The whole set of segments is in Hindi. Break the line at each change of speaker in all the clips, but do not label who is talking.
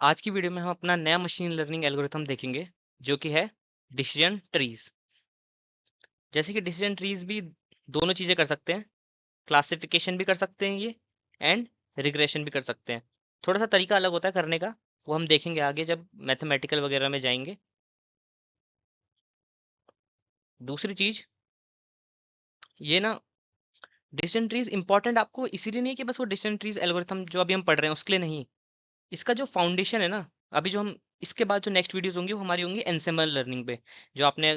आज की वीडियो में हम अपना नया मशीन लर्निंग एल्गोरिथम देखेंगे जो कि है डिसीजन ट्रीज। जैसे कि डिसीजन ट्रीज भी दोनों चीज़ें कर सकते हैं, क्लासिफिकेशन भी कर सकते हैं ये एंड रिग्रेशन भी कर सकते हैं। थोड़ा सा तरीका अलग होता है करने का, वो हम देखेंगे आगे जब मैथमेटिकल वगैरह में जाएंगे। दूसरी चीज़ ये ना, डिसीजन ट्रीज इंपॉर्टेंट आपको इसीलिए नहीं है कि बस वो डिसीजन ट्रीज एल्गोरिथम जो अभी हम पढ़ रहे हैं उसके लिए नहीं, इसका जो फाउंडेशन है ना, अभी जो हम इसके बाद जो नेक्स्ट वीडियोस होंगी वो हमारी होंगी एनसेम्बल लर्निंग पे। जो आपने,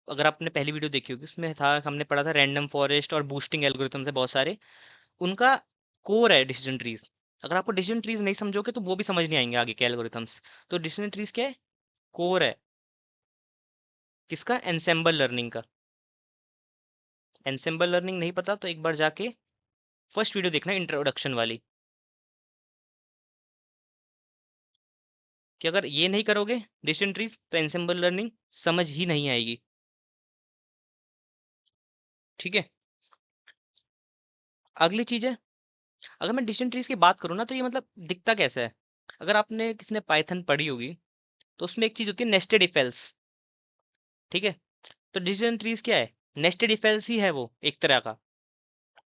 अगर आपने पहली वीडियो देखी होगी उसमें था, हमने पढ़ा था रैंडम फॉरेस्ट और बूस्टिंग एल्गोरिथम्स है बहुत सारे, उनका कोर है डिसीजन ट्रीज। अगर आपको डिसीजन ट्रीज नहीं समझोगे तो वो भी समझ नहीं आएंगे आगे के एल्गोरिथम्स। तो डिसीजन ट्रीज क्या है? कोर है किसका? एनसेम्बल लर्निंग का। एनसेम्बल लर्निंग नहीं पता तो एक बार जाके फर्स्ट वीडियो देखना, इंट्रोडक्शन वाली। कि अगर ये नहीं करोगे डिसीजन ट्रीज तो एनसेम्बल लर्निंग समझ ही नहीं आएगी। ठीक है, अगली चीज है, अगर मैं डिसीजन ट्रीज की बात करूँ ना तो ये मतलब दिखता कैसा है। अगर आपने किसी ने पाइथन पढ़ी होगी तो उसमें एक चीज होती है नेस्टेड इफ एल्स। ठीक है, तो डिसीजन ट्रीज क्या है? नेस्टेड इफ एल्स ही है वो एक तरह का।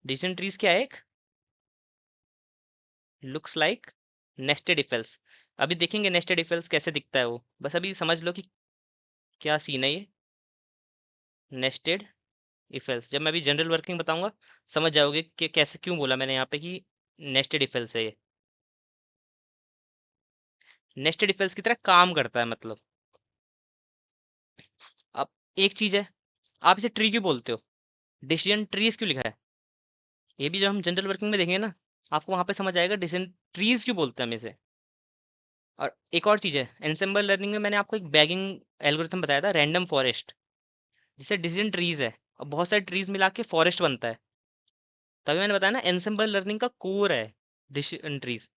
डिसीजन ट्रीज क्या है? एक looks like nested if else. अभी देखेंगे नेस्टेड इफ एल्स कैसे दिखता है वो, बस अभी समझ लो कि क्या सीन है ये नेस्टेड इफ एल्स। जब मैं अभी जनरल वर्किंग बताऊंगा समझ जाओगे कि कैसे, क्यों बोला मैंने यहाँ पे कि नेस्टेड इफ एल्स है ये। नेस्टेड इफ एल्स की तरह काम करता है मतलब। अब एक चीज है, आप इसे ट्री क्यों बोलते हो? डिसीजन ट्रीज क्यों लिखा है? ये भी जब हम जनरल वर्किंग में देखेंगे ना, आपको वहां पे समझ आएगा डिसीजन ट्रीज क्यों बोलते हैं हम इसे। और एक और चीज़ है, एनसेम्बल लर्निंग में मैंने आपको एक बैगिंग एल्गोरिथम बताया था, रैंडम फॉरेस्ट, जिससे डिसीजन ट्रीज है और बहुत सारे ट्रीज मिला के फॉरेस्ट बनता है। तभी मैंने बताया ना एनसेम्बल लर्निंग का कोर है डिसीजन ट्रीज।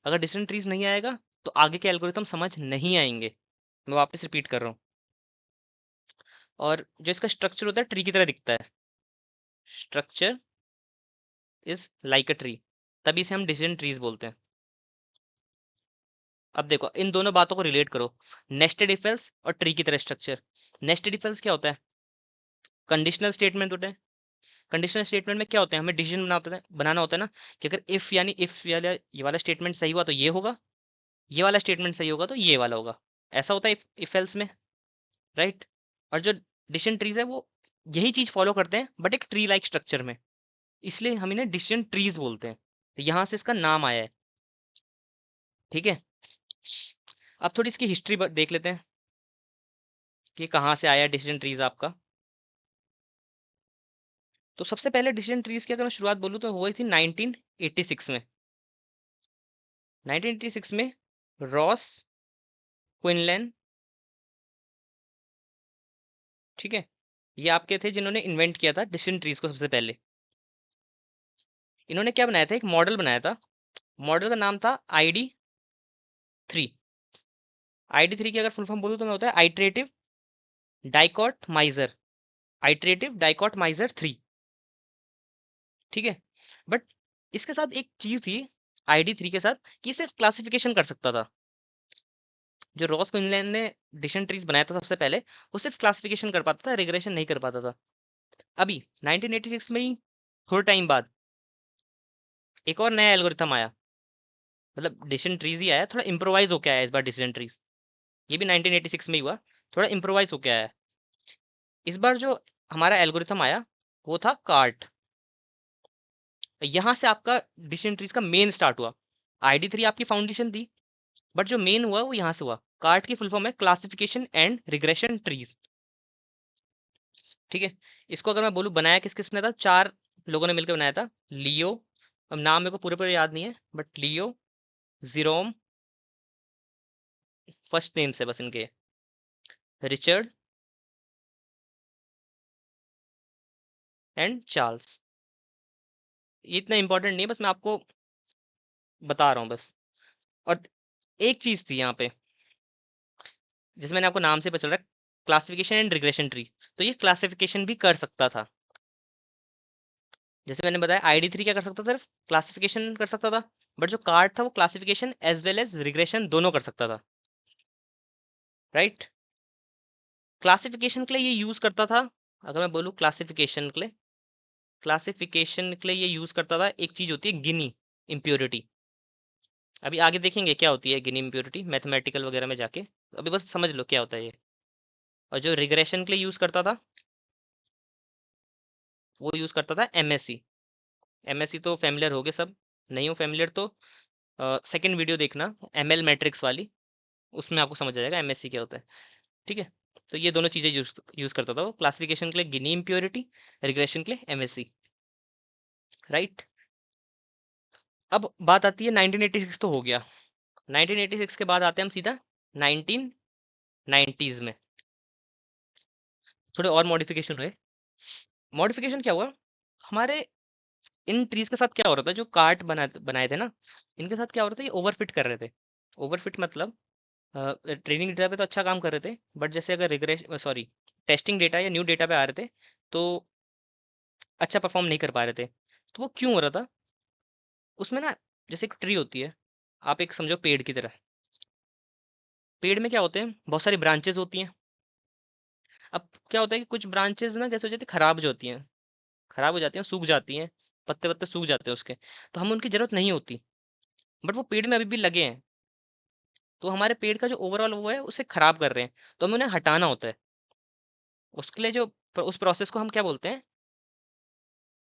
अगर डिसीजन ट्रीज नहीं आएगा तो आगे के एल्गोरिथम समझ नहीं आएंगे। मैं वापस रिपीट कर रहा हूँ। और जो इसका स्ट्रक्चर होता है ट्री की तरह दिखता है। Structure is like a tree, तभी इसे हम डिसीजन ट्रीज बोलते हैं। अब देखो इन दोनों बातों को रिलेट करो, नेस्टेड इफ एल्स और ट्री की तरह स्ट्रक्चर। नेस्टेड इफ एल्स क्या होता है? कंडीशनल स्टेटमेंट होते हैं। कंडीशनल स्टेटमेंट में क्या होता है? हमें डिसीजन बनाना होता है ना, कि अगर इफ यानी इफ वाला ये वाला स्टेटमेंट सही हुआ तो ये होगा, ये वाला स्टेटमेंट सही होगा तो ये वाला होगा। ऐसा होता है इफ एल्स में, राइट? और जो डिसीजन ट्रीज है वो यही चीज फॉलो करते हैं बट एक ट्री लाइक स्ट्रक्चर में, इसलिए हम इन्हें डिसीजन ट्रीज बोलते हैं। तो यहाँ से इसका नाम आया है। ठीक है, अब थोड़ी इसकी हिस्ट्री देख लेते हैं कि कहाँ से आया डिसीजन ट्रीज आपका। तो सबसे पहले डिसीजन ट्रीज की अगर मैं शुरुआत बोलूँ तो हुई थी 1986 में। 1986 में रॉस क्विनलैन, ठीक है, ये आपके थे जिन्होंने इन्वेंट किया था डिसीजन ट्रीज को सबसे पहले। इन्होंने क्या बनाया था? एक मॉडल बनाया था। मॉडल का नाम था ID3। ID3 की अगर फुल फॉर्म बोलूँ तो मैं होता है आइटरेटिव डाइकॉट माइजर। Iterative dicot माइजर 3। ठीक है, बट इसके साथ एक चीज थी ID3 के साथ, कि सिर्फ क्लासिफिकेशन कर सकता था। जो रॉस क्विनलैन ने डिसीजन ट्रीज बनाया था सबसे पहले, वो सिर्फ क्लासिफिकेशन कर पाता था, रिग्रेशन नहीं कर पाता था। अभी 1986 में ही थोड़े टाइम बाद एक और नया एल्गोरिथम आया, मतलब डिसीजन ट्रीज ही आया, थोड़ा इम्प्रोवाइज होके आया इस बार डिसीजन ट्रीज। ये भी 1986 में ही हुआ, थोड़ा इम्प्रोवाइज होके आया। इस बार जो हमारा एल्गोरिथम आया वो था कार्ट। यहाँ से आपका डिसीजन ट्रीज का मेन स्टार्ट हुआ। ID3 आपकी फाउंडेशन थी, बट जो मेन हुआ वो यहाँ से हुआ। कार्ट की फुल फॉर्म है क्लासिफिकेशन एंड रिग्रेशन ट्रीज। ठीक है, इसको अगर मैं बोलूँ बनाया किस किसने था, चार लोगों ने मिलकर बनाया था। लियो, अब नाम मेरे को पूरे पूरे याद नहीं है, but Leo, Jerome, first name से बस इनके, रिचर्ड एंड चार्ल्स। ये इतना इंपॉर्टेंट नहीं है, बस मैं आपको बता रहा हूँ बस। और एक चीज थी यहाँ पे, जैसे मैंने आपको नाम से पता चल रहा है क्लासिफिकेशन एंड रिग्रेशन ट्री, तो ये क्लासिफिकेशन भी कर सकता था। जैसे मैंने बताया ID3 क्या कर सकता था, सिर्फ क्लासिफिकेशन कर सकता था, बट जो कार्ड था वो classification as well as regression दोनों कर सकता था, राइट। क्लासिफिकेशन के लिए ये यूज करता था, अगर मैं बोलूँ क्लासिफिकेशन के लिए ये यूज करता था, एक चीज होती है गिनी इम्प्योरिटी। अभी आगे देखेंगे क्या होती है गिनी इम्प्योरिटी मैथमेटिकल वगैरह में जाके, अभी बस समझ लो क्या होता है ये। और जो रिग्रेशन के लिए यूज करता था वो यूज करता था MSE। MSE तो फैमिलियर हो गए सब, नहीं हो फैमिलियर तो सेकंड वीडियो देखना ML मैट्रिक्स वाली, उसमें आपको समझ आ जाएगा MSE क्या होता है, ठीक है। तो ये दोनों चीजें यूज यूज करता था वो, क्लासिफिकेशन के लिए गिनी इम्प्योरिटी, रिग्रेशन के लिए MSE, राइट। अब बात आती है 1986 तो हो गया, 1986 के बाद आते हैं हम सीधा 1990s में, थोड़े और मॉडिफिकेशन हुए। मॉडिफिकेशन क्या हुआ हमारे इन ट्रीज के साथ, क्या हो रहा था, जो कार्ट बनाए थे ना, इनके साथ क्या हो रहा था, ये ओवरफिट कर रहे थे। ओवरफिट मतलब ट्रेनिंग डेटा पे तो अच्छा काम कर रहे थे, बट जैसे अगर रिग्रेश सॉरी टेस्टिंग डेटा या न्यू डेटा पे आ रहे थे तो अच्छा परफॉर्म नहीं कर पा रहे थे। तो वो क्यों हो रहा था, उसमें ना जैसे एक ट्री होती है, आप एक समझो पेड़ की तरह, पेड़ में क्या होते हैं, बहुत सारी ब्रांचेस होती हैं। अब क्या होता है कि कुछ ब्रांचेस ना कैसे हो जाती है, खराब जो होती हैं, खराब हो जाती हैं, सूख जाती हैं, पत्ते पत्ते सूख जाते हैं उसके, तो हम उनकी जरूरत नहीं होती, बट वो पेड़ में अभी भी लगे हैं, तो हमारे पेड़ का जो ओवरऑल वो है उसे खराब कर रहे हैं, तो हमें उन्हें हटाना होता है। उसके लिए जो उस प्रोसेस को हम क्या बोलते हैं,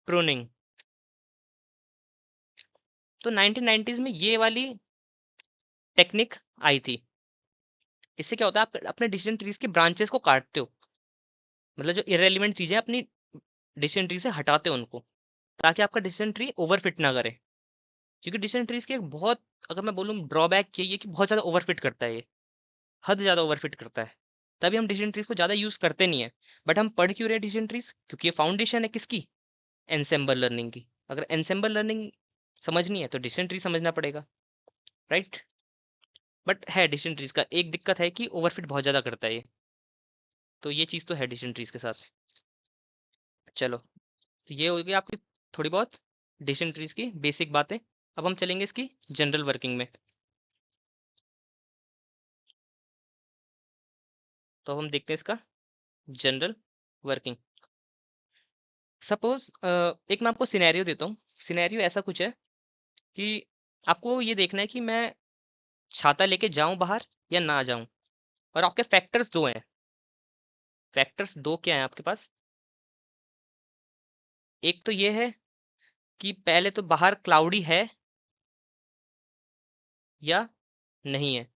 प्रूनिंग। तो 1990s में ये वाली टेक्निक आई थी। इससे क्या होता है, आप अपने डिसीजन ट्रीज के ब्रांचेस को काटते हो, मतलब जो इरेलीवेंट चीजें अपनी डिसीजन ट्री से हटाते हो उनको, ताकि आपका डिसीजन ट्री ओवरफिट ना करे। क्योंकि डिसीजन ट्रीज के एक बहुत, अगर मैं बोलूँ ड्रॉबैक यही है कि बहुत ज़्यादा ओवरफिट करता है ये, हद ज़्यादा ओवरफिट करता है, तभी हम डिसीजन ट्रीज को ज़्यादा यूज़ करते नहीं है। बट हम पढ़ क्यों रहे हैं डिसीजन ट्रीज, क्योंकि ये फाउंडेशन है किसकी, एनसेम्बल लर्निंग की। अगर एनसेम्बल लर्निंग समझनी है तो डिसीजन ट्री समझना पड़ेगा, राइट। बट है डिसीजन ट्रीज का एक दिक्कत है कि ओवरफिट बहुत ज़्यादा करता है ये, तो ये चीज़ तो है डिसीजन ट्रीज के साथ। चलो, तो ये हो गई आपकी थोड़ी बहुत डिसीजन ट्रीज की बेसिक बातें। अब हम चलेंगे इसकी जनरल वर्किंग में। तो हम देखते हैं इसका जनरल वर्किंग। सपोज एक मैं आपको सिनेरियो देता हूँ। सिनेरियो ऐसा कुछ है कि आपको ये देखना है कि मैं छाता लेके जाऊं बाहर या ना जाऊं, और आपके फैक्टर्स दो हैं। फैक्टर्स दो क्या हैं आपके पास, एक तो ये है कि पहले तो बाहर क्लाउडी है या नहीं है,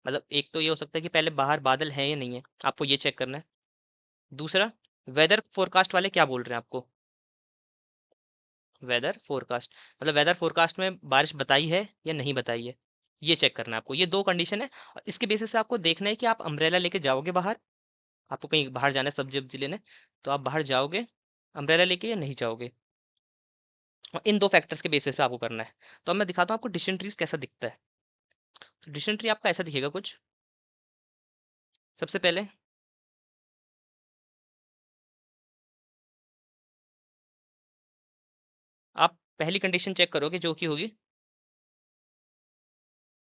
मतलब एक तो ये हो सकता है कि पहले बाहर बादल है या नहीं है, आपको ये चेक करना है। दूसरा, वेदर फोरकास्ट वाले क्या बोल रहे हैं आपको, वेदर फोरकास्ट मतलब वेदर फोरकास्ट में बारिश बताई है या नहीं बताई है, ये चेक करना है आपको। ये दो कंडीशन है, और इसके बेसिस पे आपको देखना है कि आप अम्ब्रेला लेके जाओगे बाहर, आपको कहीं बाहर जाना है सब्जी वब्जी लेने, तो आप बाहर जाओगे अम्ब्रेला लेके या नहीं जाओगे। और इन दो फैक्टर्स के बेसिस पे आपको करना है। तो अब मैं दिखाता हूँ आपको डिसीजन ट्रीज कैसा दिखता है। तो डिसीजन ट्री आपका ऐसा दिखेगा कुछ। सबसे पहले आप पहली कंडीशन चेक करोगे जो कि होगी,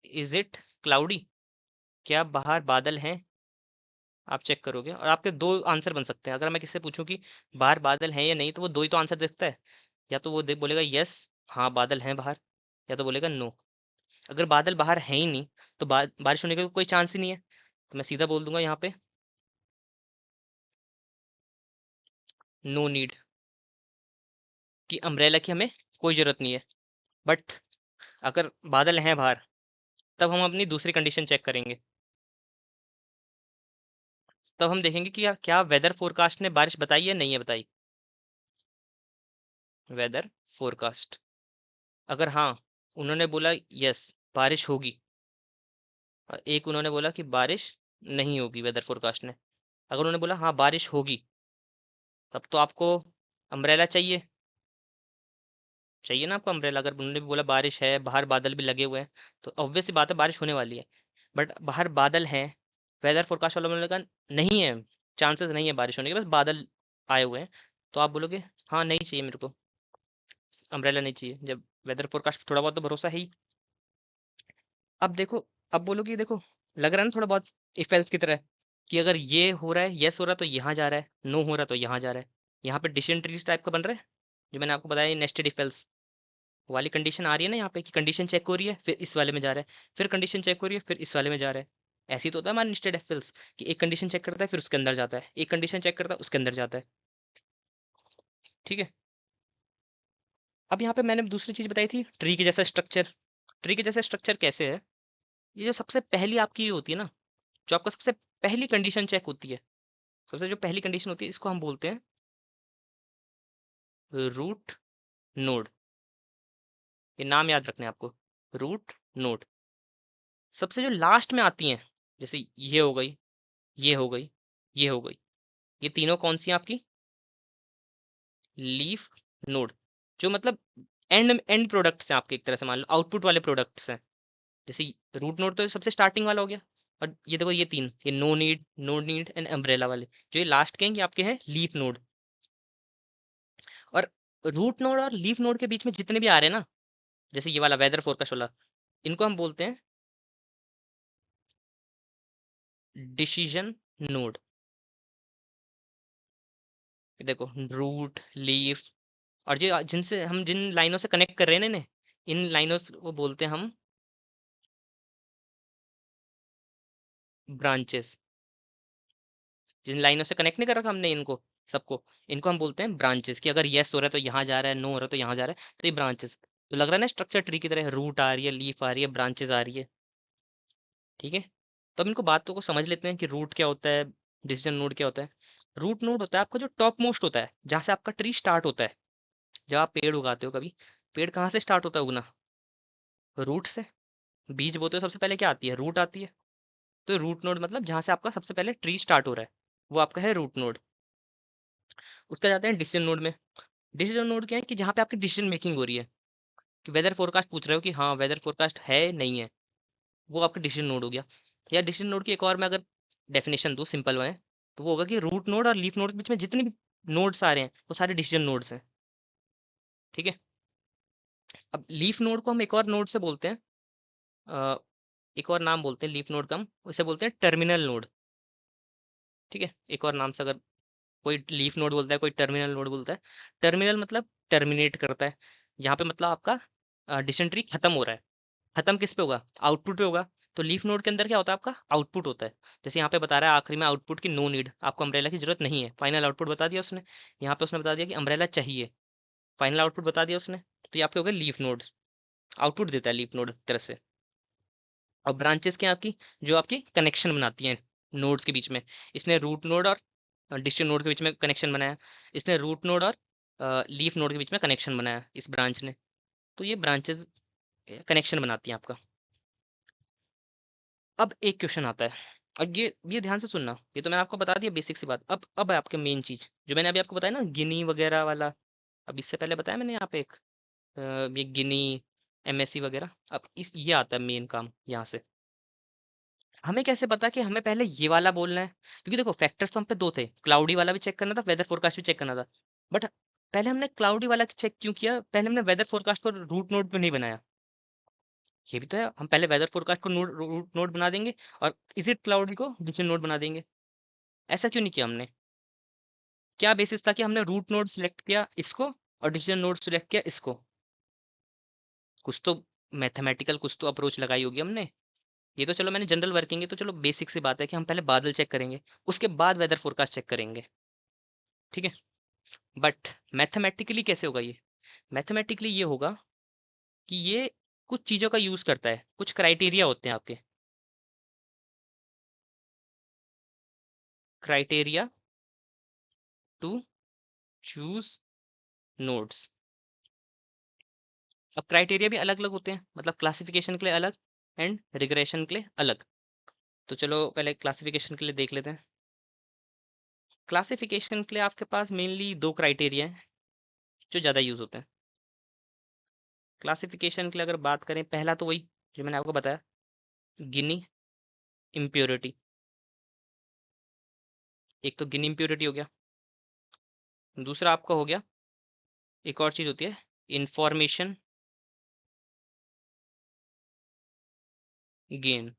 इज इट क्लाउडी, क्या बाहर बादल हैं, आप चेक करोगे। और आपके दो आंसर बन सकते हैं, अगर मैं किससे पूछूं कि बाहर बादल हैं या नहीं, तो वो दो ही तो आंसर देखता है, या तो वो बोलेगा यस, हाँ बादल हैं बाहर, या तो बोलेगा नो। अगर बादल बाहर है ही नहीं तो बारिश होने का कोई चांस ही नहीं है, तो मैं सीधा बोल दूंगा यहाँ पे नो नीड, कि अम्ब्रेला की हमें कोई जरूरत नहीं है। बट अगर बादल हैं बाहर, तब हम अपनी दूसरी कंडीशन चेक करेंगे। तब हम देखेंगे कि यार क्या वेदर फोरकास्ट ने बारिश बताई है नहीं है बताई, वेदर फोरकास्ट। अगर हाँ उन्होंने बोला यस बारिश होगी, और एक उन्होंने बोला कि बारिश नहीं होगी वेदर फोरकास्ट ने, अगर उन्होंने बोला हाँ बारिश होगी, तब तो आपको अम्ब्रेला चाहिए, चाहिए ना आपको अम्ब्रेला। अगर उन्होंने भी बोला बारिश है, बाहर बादल भी लगे हुए हैं, तो ऑब्वियस सी बात है बारिश होने वाली है। बट बाहर बादल हैं, वेदर फोरकास्ट वालों ने कहा नहीं है, चांसेस नहीं है बारिश होने के, बस बादल आए हुए हैं, तो आप बोलोगे हाँ नहीं चाहिए मेरे को, अम्ब्रेला नहीं चाहिए, जब वेदर फोरकास्ट थोड़ा बहुत तो भरोसा है ही। अब देखो, अब बोलो कि देखो लग रहा है ना थोड़ा बहुत इफ एल्स की तरह, कि अगर ये हो रहा है, यस हो रहा है तो यहाँ जा रहा है, नो हो रहा तो यहाँ जा रहा है। यहाँ पे डिसीजन ट्रीज टाइप का बन रहा है, जो मैंने आपको बताया नेस्टेड इफ एल्स वाली कंडीशन आ रही है ना यहाँ पे, कि कंडीशन चेक हो रही है फिर इस वाले में जा रहा है, फिर कंडीशन चेक हो रही है फिर इस वाले में जा रहा है। ऐसी तो होता है हमारा नेस्टेड इफ एल्स, कि एक कंडीशन चेक करता है फिर उसके अंदर जाता है, एक कंडीशन चेक करता है उसके अंदर जाता है। ठीक है। अब यहाँ पे मैंने दूसरी चीज बताई थी, ट्री के जैसा स्ट्रक्चर। ट्री के जैसा स्ट्रक्चर कैसे है? ये जो सबसे पहली आपकी ये होती है ना, जो आपका सबसे पहली कंडीशन चेक होती है, सबसे जो पहली कंडीशन होती है, इसको हम बोलते हैं रूट नोड। ये नाम याद रखना है आपको, रूट नोड। सबसे जो लास्ट में आती हैं, जैसे ये हो गई, ये हो गई, ये हो गई, ये तीनों कौन सी हैं आपकी? Leaf node. जो मतलब एंड एंड प्रोडक्ट्स हैं आपके, एक तरह से मान लो आउटपुट वाले प्रोडक्ट्स हैं। जैसे रूट नोड तो सबसे स्टार्टिंग वाला हो गया, और ये देखो ये तीन, ये no need, node need and umbrella वाले, जो ये लास्ट के हैं ये आपके हैं लीफ नोड। और रूट नोड और लीफ नोड के बीच में जितने भी आ रहे हैं ना, जैसे ये वाला वेदर फोरकास्ट वाला, इनको हम बोलते हैं डिसीजन नोड। देखो रूट, लीफ, और जो जिनसे हम जिन लाइनों से कनेक्ट कर रहे हैं ना इन्हें, इन लाइनों को बोलते हैं हम ब्रांचेस। जिन लाइनों से कनेक्ट नहीं कर रखा हमने इनको सबको, इनको हम बोलते हैं ब्रांचेस, कि अगर यस हो रहा है तो यहाँ जा रहा है, नो हो रहा है तो यहाँ जा रहा है, तो ये ब्रांचेस। तो लग रहा है ना स्ट्रक्चर ट्री की तरह, रूट आ रही है, लीफ आ रही है, ब्रांचेस आ रही है। ठीक है। तो अब इनको बातों को समझ लेते हैं कि रूट क्या होता है, डिसीजन नोड क्या होता है। रूट नोड होता है आपका जो टॉप मोस्ट होता है, जहाँ से आपका ट्री स्टार्ट होता है। जब आप पेड़ उगाते हो कभी, पेड़ कहाँ से स्टार्ट होता है उगना? रूट से। बीज बोते हो सबसे पहले क्या आती है? रूट आती है। तो रूट नोड मतलब जहाँ से आपका सबसे पहले ट्री स्टार्ट हो रहा है, वो आपका है रूट नोड। उसका जाते हैं डिसीजन नोड में। डिसीजन नोड क्या है? कि जहाँ पे आपकी डिसीजन मेकिंग हो रही है, कि वेदर फोरकास्ट पूछ रहे हो कि हाँ वेदर फोरकास्ट है नहीं है, वो आपका डिसीजन नोड हो गया। या डिसीजन नोड की एक और मैं अगर डेफिनेशन दूँ सिंपल में, तो वो होगा कि रूट नोड और लीफ नोड के बीच में जितने भी नोड्स आ रहे हैं वो सारे डिसीजन नोड्स हैं। ठीक है। अब लीफ नोड को हम एक और नोड से बोलते हैं, अ, एक और नाम बोलते हैं लीफ नोड का, हम उसे बोलते हैं टर्मिनल नोड। ठीक है। एक और नाम से अगर कोई लीफ नोड बोलता है, कोई टर्मिनल नोड बोलता है। टर्मिनल मतलब टर्मिनेट करता है, यहाँ पे मतलब आपका डिसीजन ट्री खत्म हो रहा है। खत्म किस पे होगा? आउटपुट पे होगा। तो लीफ नोड के अंदर क्या होता है? आपका आउटपुट होता है। जैसे यहाँ पे बता रहा है आखिरी में आउटपुट की नो नीड, आपको अम्ब्रेला की जरूरत नहीं है, फाइनल आउटपुट बता दिया उसने। यहाँ पे उसने बता दिया कि अम्ब्रेला चाहिए, फाइनल आउटपुट बता दिया उसने। तो ये आपके हो गए लीफ नोड, आउटपुट देता है लीफ नोड तरह से। और ब्रांचेस क्या है आपकी? जो आपकी कनेक्शन बनाती हैं नोड्स के बीच में। इसने रूट नोड और डिस्टेंट नोड के बीच में कनेक्शन बनाया, इसने रूट नोड और लीफ नोड के बीच में कनेक्शन बनाया इस ब्रांच ने। तो ये ब्रांचेस कनेक्शन बनाती हैं आपका। अब एक क्वेश्चन आता है, और ये ध्यान से सुनना, ये तो मैंने आपको बता दिया बेसिक सी बात। अब है आपके मेन चीज, जो मैंने अभी आपको बताया ना गिनी वगैरह वाला। अब इससे पहले बताया मैंने यहाँ पे एक ये गिनी, एमएससी वगैरह। अब इस ये आता है मेन काम यहाँ से। हमें कैसे पता कि हमें पहले ये वाला बोलना है? क्योंकि देखो फैक्टर्स तो हम पे दो थे, क्लाउडी वाला भी चेक करना था, वेदर फोरकास्ट भी चेक करना था। बट पहले हमने क्लाउडी वाला चेक क्यों किया? पहले हमने वेदर फोरकास्ट को रूट नोड पे नहीं बनाया। ये भी तो है, हम पहले वेदर फोरकास्ट को नोड रूट नोड बना देंगे, और इसी क्लाउडी को डिसीजन नोड बना देंगे। ऐसा क्यों नहीं किया हमने? क्या बेसिस था कि हमने रूट नोड सिलेक्ट किया इसको और डिसीजन नोड सिलेक्ट किया इसको? कुछ तो मैथमेटिकल कुछ तो अप्रोच लगाई होगी हमने। ये तो चलो मैंने जनरल वर्किंग है, तो चलो बेसिक सी बात है कि हम पहले बादल चेक करेंगे, उसके बाद वेदर फोरकास्ट चेक करेंगे। ठीक है। बट मैथमेटिकली कैसे होगा ये? मैथमेटिकली ये होगा कि ये कुछ चीज़ों का यूज़ करता है, कुछ क्राइटेरिया होते हैं आपके, क्राइटेरिया टू चूज नोड्स। अब क्राइटेरिया भी अलग अलग होते हैं, मतलब क्लासिफिकेशन के लिए अलग एंड रिग्रेशन के लिए अलग। तो चलो पहले क्लासिफिकेशन के लिए देख लेते हैं। क्लासिफिकेशन के लिए आपके पास मेनली दो क्राइटेरिया हैं जो ज़्यादा यूज़ होते हैं। क्लासिफिकेशन के लिए अगर बात करें, पहला तो वही जो मैंने आपको बताया, गिनी इम्प्योरिटी। एक तो गिनी इम्प्योरिटी हो गया, दूसरा आपका हो गया, एक और चीज़ होती है इंफॉर्मेशन गेन।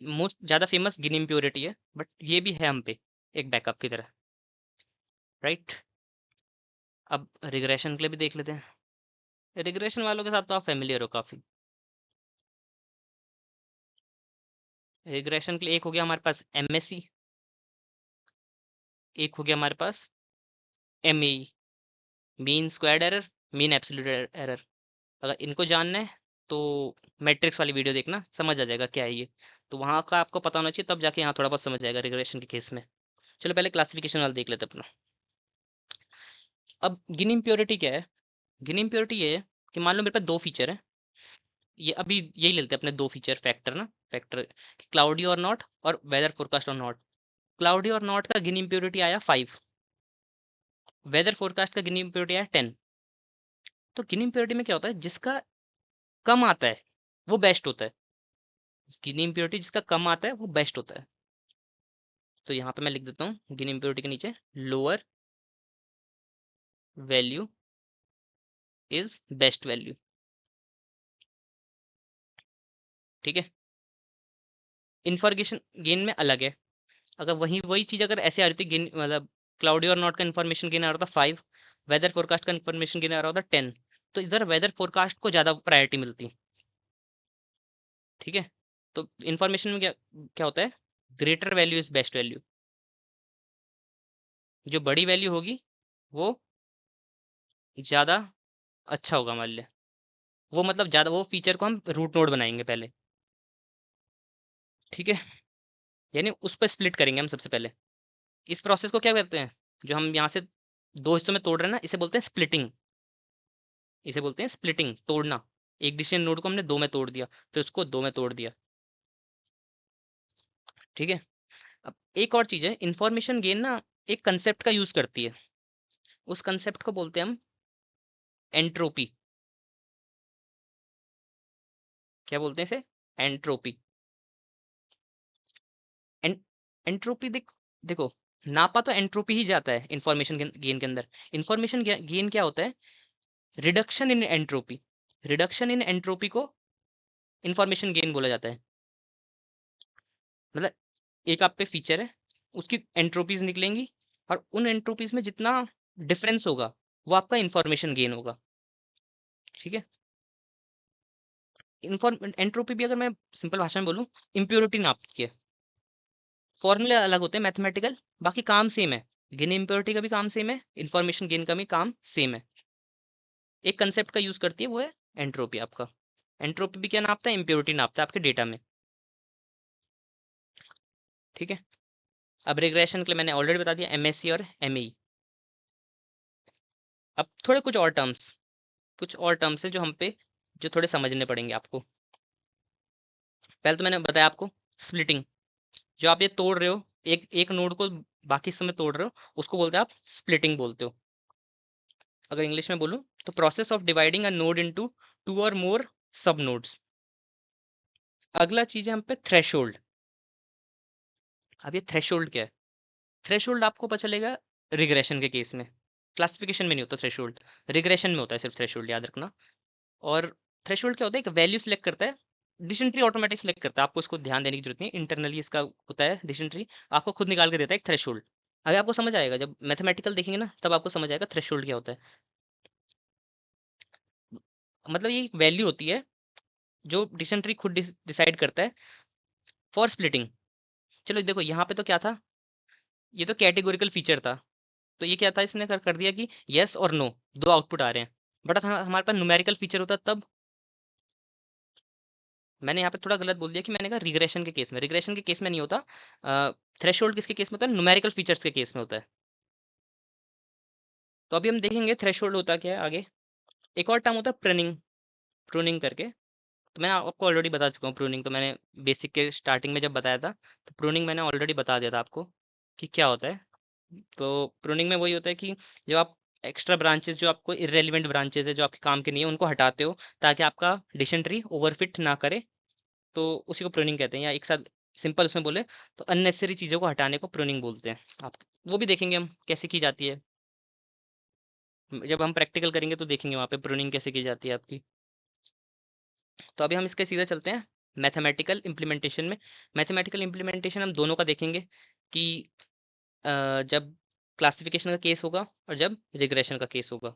मोस्ट ज़्यादा फेमस गिन इम्प्योरिटी है, बट ये भी है हम पे एक बैकअप की तरह, राइट। अब रिग्रेशन के लिए भी देख लेते हैं। रिग्रेशन वालों के साथ तो आप फेमिलियर हो काफ़ी। रिग्रेशन के लिए एक हो गया हमारे पास एमएससी, एक हो गया हमारे पास MAE, mean squared error, mean absolute error. अगर इनको जानना है तो मैट्रिक्स वाली वीडियो देखना, समझ आ जाएगा क्या है ये। तो वहाँ का आपको पता होना चाहिए, तब जाके यहाँ थोड़ा बहुत समझ आएगा रिग्रेशन के केस में। चलो पहले क्लासिफिकेशन वाला देख लेते हैं अपना। अब गिन इम्प्योरिटी क्या है? गिन इम्प्योरिटी ये है कि मान लो मेरे पास दो फीचर है, ये अभी यही लेते हैं अपने दो फीचर फैक्टर ना, फैक्टर क्लाउडी और नॉट और वेदर फोरकास्ट और नॉट। क्लाउडी और नॉट का गिन इम्प्योरिटी आया 5, वेदर फोरकास्ट का गिन इम्प्योरिटी आया 10। तो गिन इम्प्योरिटी में क्या होता है, जिसका कम आता है वो बेस्ट होता है। गिन इम्प्योरिटी जिसका कम आता है वो बेस्ट होता है। तो यहाँ पे मैं लिख देता हूँ गिन इम्प्योरिटी के नीचे lower value is best value, ठीक है। इन्फॉर्मेशन गेन में अलग है। अगर वही वही चीज अगर ऐसे आ रही थी गेन, मतलब क्लाउडी और नॉट का इन्फॉर्मेशन गेन आ रहा था 5, वेदर फोरकास्ट का इन्फॉर्मेशन गेन आ रहा था 10, तो इधर वेदर फोरकास्ट को ज्यादा प्रायोरिटी मिलती, ठीक है। तो इन्फॉर्मेशन में क्या क्या होता है, greater value is best value. जो बड़ी वैल्यू होगी वो ज्यादा अच्छा होगा मान लिया, वो मतलब ज्यादा वो फीचर को हम रूट नोड बनाएंगे पहले, ठीक है। यानी उस पर स्प्लिट करेंगे हम सबसे पहले। इस प्रोसेस को क्या कहते हैं, जो हम यहाँ से दो हिस्सों में तोड़ रहे हैं ना, इसे बोलते हैं स्प्लिटिंग। इसे बोलते हैं स्प्लिटिंग, तोड़ना। एक डिसीजन नोड को हमने दो में तोड़ दिया, फिर उसको दो में तोड़ दिया, ठीक है। अब एक और चीज है, इंफॉर्मेशन गेन ना एक कंसेप्ट का यूज करती है। उस कंसेप्ट को बोलते हैं हम एंट्रोपी। क्या बोलते हैं इसे? एंट्रोपी। एं, एंट्रोपी देखो, नापा तो एंट्रोपी ही जाता है इंफॉर्मेशन गेन के अंदर। इंफॉर्मेशन गेन क्या होता है, reduction in entropy. Reduction in entropy को इंफॉर्मेशन गेन बोला जाता है। मतलब एक आप पे फीचर है, उसकी एंट्रोपीज निकलेंगी, और उन एंट्रोपीज में जितना डिफरेंस होगा वो आपका इंफॉर्मेशन गेन होगा, ठीक है। एंट्रोपी भी अगर मैं सिंपल भाषा में बोलूँ, इम्प्योरिटी नापती है। फॉर्मूले अलग होते हैं मैथमेटिकल, बाकी काम सेम है। गेन इम्प्योरिटी का भी काम सेम है, इंफॉर्मेशन गेन का भी काम सेम है। एक कंसेप्ट का यूज करती है, वो है एंट्रोपी आपका। एंट्रोपी भी क्या नापता है, इम्प्योरिटी नापता है आपके डेटा में, ठीक है। अब रिग्रेशन के लिए मैंने ऑलरेडी बता दिया एमएससी और एमई। अब थोड़े कुछ और टर्म्स है जो हम पे जो थोड़े समझने पड़ेंगे आपको। पहले तो मैंने बताया आपको स्प्लिटिंग, जो आप ये तोड़ रहे हो, एक एक नोड को बाकी समय तोड़ रहे हो, उसको बोलते हैं आप स्प्लिटिंग बोलते हो। अगर इंग्लिश में बोलूं तो process of dividing a node into two और मोर सब नोड्स। अगला चीज है हम पे थ्रेशोल्ड। अब ये थ्रेशोल्ड क्या है? थ्रेशोल्ड आपको पता चलेगा रिग्रेशन के केस में, क्लासिफिकेशन में नहीं होता थ्रेशोल्ड, रिग्रेशन में होता है सिर्फ थ्रेशोल्ड, याद रखना। और थ्रेशोल्ड क्या होता है, एक वैल्यू सिलेक्ट करता है, डिसीजन ट्री ऑटोमेटिक सिलेक्ट करता है, आपको इसको ध्यान देने की जरूरत नहीं है, इंटरनली इसका होता है डिसीजन ट्री, आपको खुद निकाल के देता है एक थ्रेशोल्ड। अगर आपको समझ आएगा, जब मैथमेटिकल देखेंगे ना तब आपको समझ आएगा थ्रेशोल्ड क्या होता है। मतलब ये एक वैल्यू होती है जो डिसीजन ट्री खुद डिसाइड करता है फॉर स्प्लिटिंग। चलो देखो यहाँ पे तो क्या था, ये तो कैटेगोरिकल फीचर था। तो ये क्या था, इसने कर दिया कि यस और नो दो आउटपुट आ रहे हैं, बट हमारे पास न्यूमेरिकल फीचर होता तब। मैंने यहाँ पे थोड़ा गलत बोल दिया कि मैंने कहा रिग्रेशन के केस में, रिग्रेशन के केस में नहीं होता। थ्रेशोल्ड किसके केस में होता है, न्यूमेरिकल फीचर्स के केस में होता है। तो अभी हम देखेंगे थ्रेशोल्ड होता क्या है आगे। एक और टर्म होता है प्रूनिंग, प्रूनिंग करके। तो मैं आपको ऑलरेडी बता चुका हूँ प्रूनिंग, तो मैंने बेसिक के स्टार्टिंग में जब बताया था, तो प्रूनिंग मैंने ऑलरेडी बता दिया था आपको कि क्या होता है। तो प्रूनिंग में वही होता है कि जो आप एक्स्ट्रा ब्रांचेस, जो आपको इरेलीवेंट ब्रांचेस है जो आपके काम के नहीं है, उनको हटाते हो ताकि आपका डिसीजन ट्री ओवरफिट ना करे, तो उसी को प्रूनिंग कहते हैं। या एक साथ सिंपल उसमें बोले तो अननेसेसरी चीज़ों को हटाने को प्रूनिंग बोलते हैं। आप वो भी देखेंगे हम कैसे की जाती है। जब हम प्रैक्टिकल करेंगे तो देखेंगे वहाँ पे प्रूनिंग कैसे की जाती है आपकी। तो अभी हम इसके सीधे चलते हैं मैथमेटिकल इम्प्लीमेंटेशन में। मैथमेटिकल इम्प्लीमेंटेशन हम दोनों का देखेंगे कि जब क्लासिफिकेशन का केस होगा और जब रिग्रेशन का केस होगा।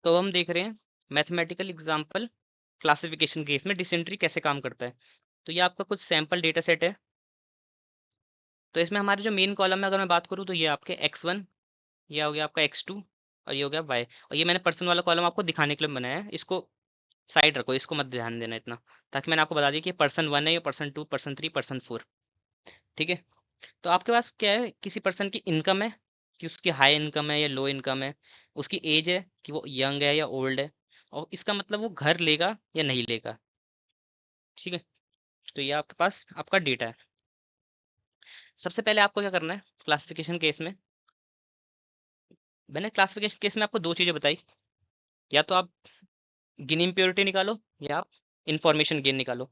तो हम देख रहे हैं मैथमेटिकल एग्जांपल क्लासिफिकेशन केस में डिसेंट्री कैसे काम करता है। तो ये आपका कुछ सैंपल डेटा सेट है। तो इसमें हमारे जो मेन कॉलम में अगर मैं बात करूँ तो ये आपके x1, ये हो गया आपका x2 और ये हो गया y। और ये मैंने पर्सन वाला कॉलम आपको दिखाने के लिए बनाया है, इसको साइड रखो, इसको मत ध्यान देना इतना, ताकि मैंने आपको बता दिया कि पर्सन 1 है, ये पर्सन 2, पर्सन 3, पर्सन 4। ठीक है। तो आपके पास क्या है, किसी पर्सन की इनकम है कि उसकी हाई इनकम है या लो इनकम है, उसकी एज है कि वो यंग है या ओल्ड है, और इसका मतलब वो घर लेगा या नहीं लेगा। ठीक है। तो ये आपके पास आपका डेटा है। सबसे पहले आपको क्या करना है क्लासिफिकेशन केस में, मैंने क्लासिफिकेशन केस में आपको दो चीज़ें बताई, या तो आप गिन इम्प्योरिटी निकालो या आप इंफॉर्मेशन गेन निकालो।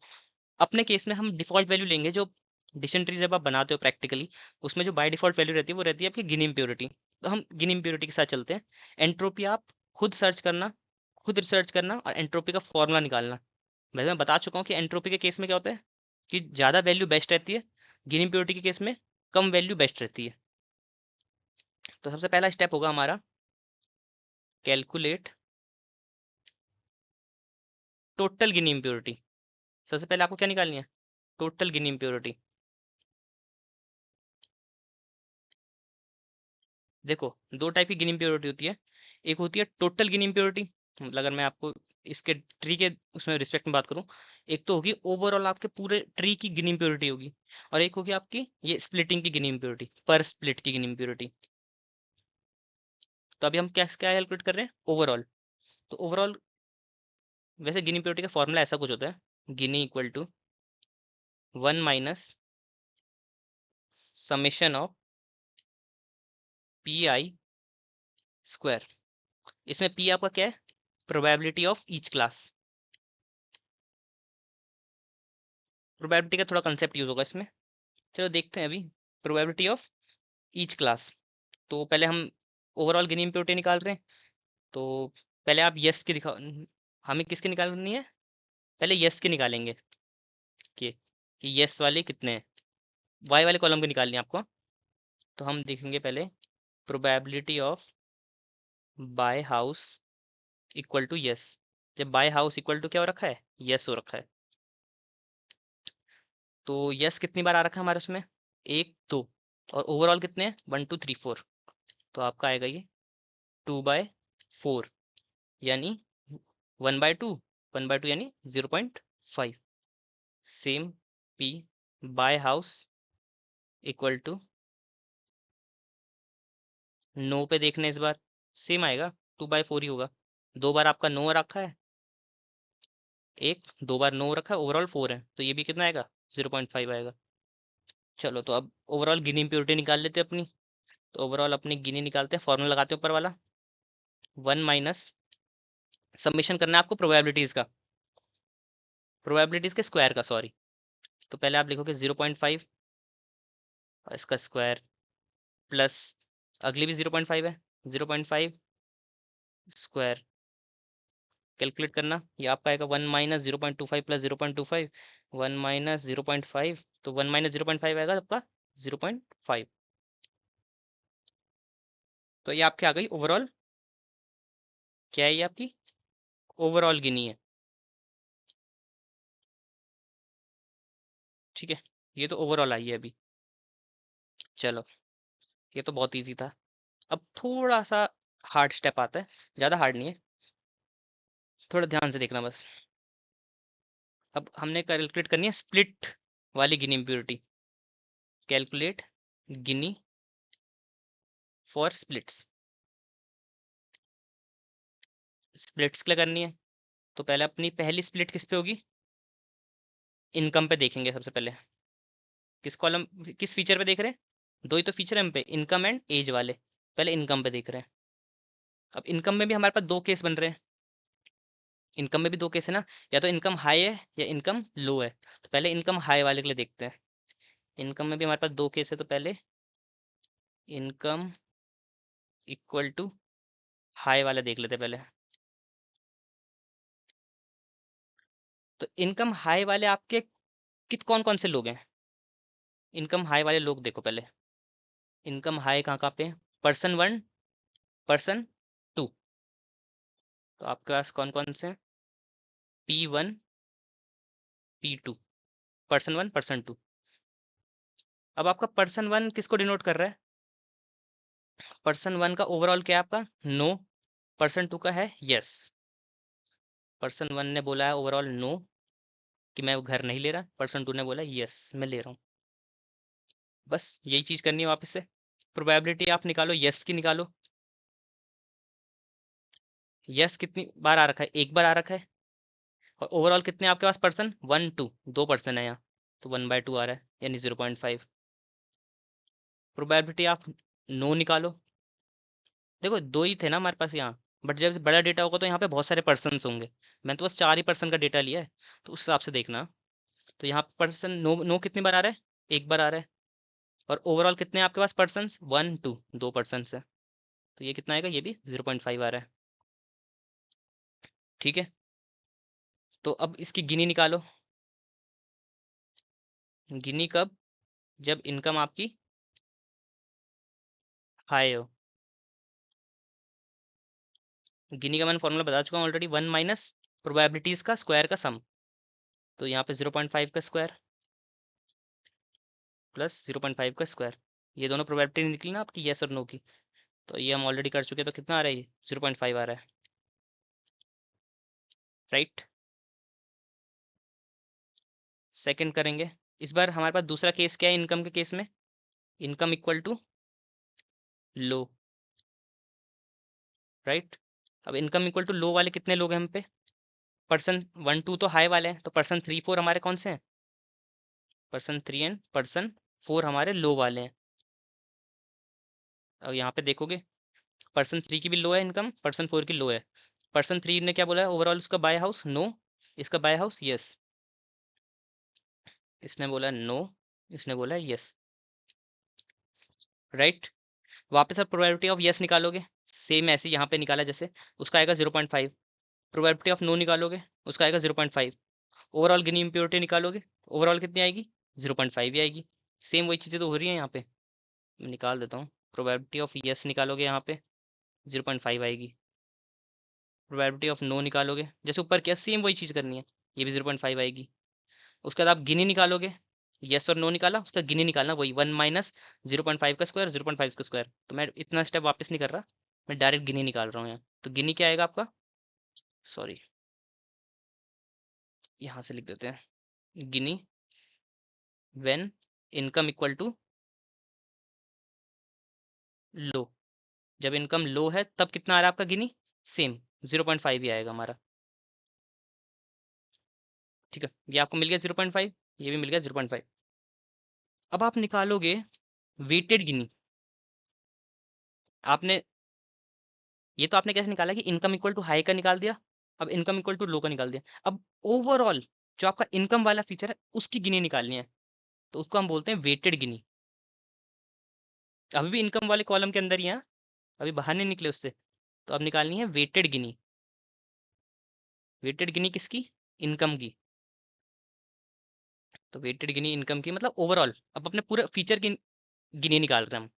अपने केस में हम डिफ़ॉल्ट वैल्यू लेंगे, जो डिसेंट्री जब आप बनाते हो प्रैक्टिकली, उसमें जो बाय डिफ़ॉल्ट वैल्यू रहती है वो रहती है आपकी गिन इम्प्योरिटी। तो हम गिन इम्प्योरिटी के साथ चलते हैं। एंट्रोपी आप खुद सर्च करना, खुद रिसर्च करना और एंट्रोपी का फॉर्मूला निकालना। वैसे मैं बता चुका हूँ कि एंट्रोपी के केस में क्या होता है कि ज़्यादा वैल्यू बेस्ट रहती है, गिन इम्प्योरिटी के केस में कम वैल्यू बेस्ट रहती है। तो सबसे पहला स्टेप होगा हमारा कैलकुलेट टोटल गिन इम्प्योरिटी। सबसे पहले आपको क्या निकालनी है, टोटल गिन इम्प्योरिटी। देखो दो टाइप की गिन इम्प्योरिटी होती है, एक होती है टोटल गिन इम्प्योरिटी, मतलब अगर मैं आपको इसके ट्री के उसमें रिस्पेक्ट में बात करूं, एक तो होगी ओवरऑल आपके पूरे ट्री की गिन इम्प्योरिटी होगी, और एक होगी आपकी ये स्प्लिटिंग की गिन इम्प्योरिटी, पर स्प्लिट की गिन इम्प्योरिटी। तो अभी हम क्या क्या कैलकुलेट कर रहे हैं, ओवरऑल। तो ओवरऑल वैसे गिन इम्प्योरिटी का फॉर्मूला ऐसा कुछ होता है, Gini equal to 1 - summation of p i square. इसमें पी आपका क्या है, probability of each class. Probability का थोड़ा कंसेप्ट यूज होगा इसमें, चलो देखते हैं अभी। प्रोबेबिलिटी ऑफ ईच क्लास, तो पहले हम ओवरऑल गिनी इम्प्योरिटी निकाल रहे हैं। तो पहले आप यस की दिखा, हमें किसकी निकालनी है, पहले यस की निकालेंगे कि यस वाले कितने हैं, वाई वाले कॉलम की निकालनी है आपको। तो हम देखेंगे पहले probability of buy house equal to yes. जब बाय हाउस इक्वल टू क्या हो रखा है, यस हो रखा है। तो यस कितनी बार आ रखा है हमारे उसमें, एक दो, और ओवरऑल कितने हैं, 1 2 3 4। तो आपका आएगा ये 2/4, यानी 1/2, 1/2 यानी 0.5। Same P buy house equal to no पे देखने इस बार सेम आएगा, 2/4 ही होगा। दो बार आपका नो रखा है, एक दो बार नो रखा है, ओवरऑल 4 है, तो ये भी कितना आएगा, 0.5 आएगा। चलो तो अब ओवरऑल गिनी इम्प्योरिटी निकाल लेते हैं अपनी। तो ओवरऑल अपनी गिनी निकालते हैं, फॉर्मूला लगाते हैं ऊपर वाला, 1 - सबमिशन करना है आपको प्रोबेबिलिटीज का, प्रोबेबिलिटीज के स्क्वायर का, सॉरी। तो पहले आप लिखोगे 0.5 और इसका स्क्वायर प्लस अगली भी 0.5 है, 0.5 स्क्वायर। कैलकुलेट करना, ये आपका आएगा 1 - 0.25 प्लस 0.25, 1 - 0.5, तो 1 - 0.5 आएगा आपका 0.5। तो ये आपकी आ गई ओवरऑल, क्या है ये आपकी ओवरऑल गिनी है। ठीक है, ये तो ओवरऑल आई है अभी। चलो ये तो बहुत इजी था। अब थोड़ा सा हार्ड स्टेप आता है, ज़्यादा हार्ड नहीं है, थोड़ा ध्यान से देखना बस। अब हमने कैलकुलेट करनी है स्प्लिट वाली Gini impurity. Calculate Gini for splits. Splits क्या करनी है, तो पहले अपनी पहली स्प्लिट किस पे होगी, इनकम पे देखेंगे सबसे पहले। किस कॉलम, किस फीचर पे देख रहे हैं, दो ही तो फीचर है हम पे, इनकम एंड एज वाले। पहले इनकम पे देख रहे हैं। अब इनकम में भी हमारे पास दो केस बन रहे हैं, इनकम में भी दो केस है ना, या तो इनकम हाई है या इनकम लो है। तो पहले इनकम हाई वाले के लिए देखते हैं। इनकम में भी हमारे पास दो केस है, तो पहले इनकम इक्वल टू हाई वाले देख लेते पहले। तो इनकम हाई वाले आपके कित कौन कौन से लोग हैं? इनकम हाई वाले लोग देखो पहले। इनकम हाई कहाँ कहाँ पे? Person one, person two. तो आपके पास कौन कौन से? P1, P2, person one, person to. अब आपका पर्सन वन किसको डिनोट कर रहा है? पर्सन वन का ओवरऑल क्या है आपका? नो। पर्सन टू का है यस। पर्सन वन ने बोला है ओवरऑल नो कि मैं वो घर नहीं ले रहा, पर्सन टू ने बोला यस मैं ले रहा हूँ। बस यही चीज करनी है वापस से। प्रोबेबिलिटी आप निकालो, यस की निकालो। यस कितनी बार आ रखा है? एक बार आ रखा है। और ओवरऑल कितने आपके पास पर्सन? 1 2, 2 पर्सन है यहाँ, तो 1/2 आ रहा है यानी 0.5। प्रोबेबिलिटी आप नो निकालो। देखो दो ही थे ना हमारे पास यहाँ, बट जब बड़ा डेटा होगा तो यहाँ पे बहुत सारे पर्सन होंगे। मैंने तो बस 4 ही पर्सन का डेटा लिया है, तो उस हिसाब से देखना। तो यहाँ पर्सन नो नो कितनी बार आ रहा है? एक बार आ रहा है। और ओवरऑल कितने हैं आपके पास पर्सन? 1 2, 2 पर्सन है। तो ये कितना आएगा? ये भी 0.5 आ रहा है। ठीक है, तो अब इसकी गिनी निकालो। गिनी कब? जब इनकम आपकी हाई हो। गिनी का मैंने फॉर्मूला बता चुका हूँ ऑलरेडी, 1 माइनस प्रोबेबिलिटीज का स्क्वायर का सम। तो यहाँ पे 0.5 का स्क्वायर प्लस 0.5 का स्क्वायर, ये दोनों प्रोबेबिलिटी निकली ना आपकी यस और नो की। तो ये हम ऑलरेडी कर चुके हैं, तो कितना आ रहा है? ये 0.5 आ रहा है, राइट। सेकंड करेंगे। इस बार हमारे पास दूसरा केस क्या है इनकम के केस में? Income equal to low, right. अब इनकम इक्वल टू लो वाले कितने लोग हैं हम पे? पर्सन 1 2 तो हाई वाले हैं, तो पर्सन 3 4 हमारे कौन से हैं? पर्सन 3 एंड पर्सन 4 हमारे लो वाले हैं। अब यहाँ पे देखोगे पर्सन 3 की भी लो है इनकम, पर्सन 4 की लो है। पर्सन 3 ने क्या बोला है ओवरऑल उसका बाय हाउस? नो। इसका बाय हाउस? यस। इसने बोला नो, इसने बोला यस, राइट। वापस आप प्रोबेबिलिटी ऑफ यस निकालोगे, सेम ऐसे यहाँ पे निकाला जैसे, उसका आएगा 0.5। प्रोबेबिलिटी ऑफ नो निकालोगे, उसका आएगा 0.5। ओवरऑल गिनी इम्प्योरिटी निकालोगे, ओवरऑल कितनी आएगी? 0.5 ही आएगी। सेम वही चीज़ें तो हो रही हैं यहाँ पे। मैं निकाल देता हूँ। प्रोबेबिलिटी ऑफ यस निकालोगे यहाँ पे 0.5 आएगी। प्रोबेबिलिटी ऑफ नो निकालोगे, जैसे ऊपर किया सेम वही चीज़ करनी है, ये भी 0.5 आएगी। उसके बाद आप गिनी निकालोगे, यस और नो निकाला, उसका गिनी निकालना वही 1 माइनस 0.5 का स्क्वायर, 0.5 का स्क्वायर। तो मैं इतना स्टेप वापस नहीं कर रहा, मैं डायरेक्ट गिनी निकाल रहा हूँ यहाँ। तो गिनी क्या आएगा आपका? सॉरी, यहाँ से लिख देते हैं। गिनी व्हेन इनकम इक्वल टू लो। जब इनकम लो है तब कितना आ रहा है आपका गिनी? सेम 0.5 ही आएगा हमारा। ठीक है, ये आपको मिल गया 0.5, ये भी मिल गया 0.5। अब आप निकालोगे वेटेड गिनी। आपने ये तो आपने कैसे निकाला कि इनकम इक्वल टू हाई का निकाल दिया, अब इनकम इक्वल टू लो का निकाल दिया। अब ओवरऑल जो आपका इनकम वाला फीचर है उसकी गिनी निकालनी है, तो उसको हम बोलते हैं वेटेड गिनी। अभी भी इनकम वाले कॉलम के अंदर ही है, अभी बाहर नहीं निकले उससे। तो अब निकालनी है वेटेड गिनी। वेटेड गिनी किसकी? इनकम की। तो वेटेड गिनी इनकम की मतलब ओवरऑल, अब अपने पूरे फीचर की गिनी निकाल रहे हैं हम।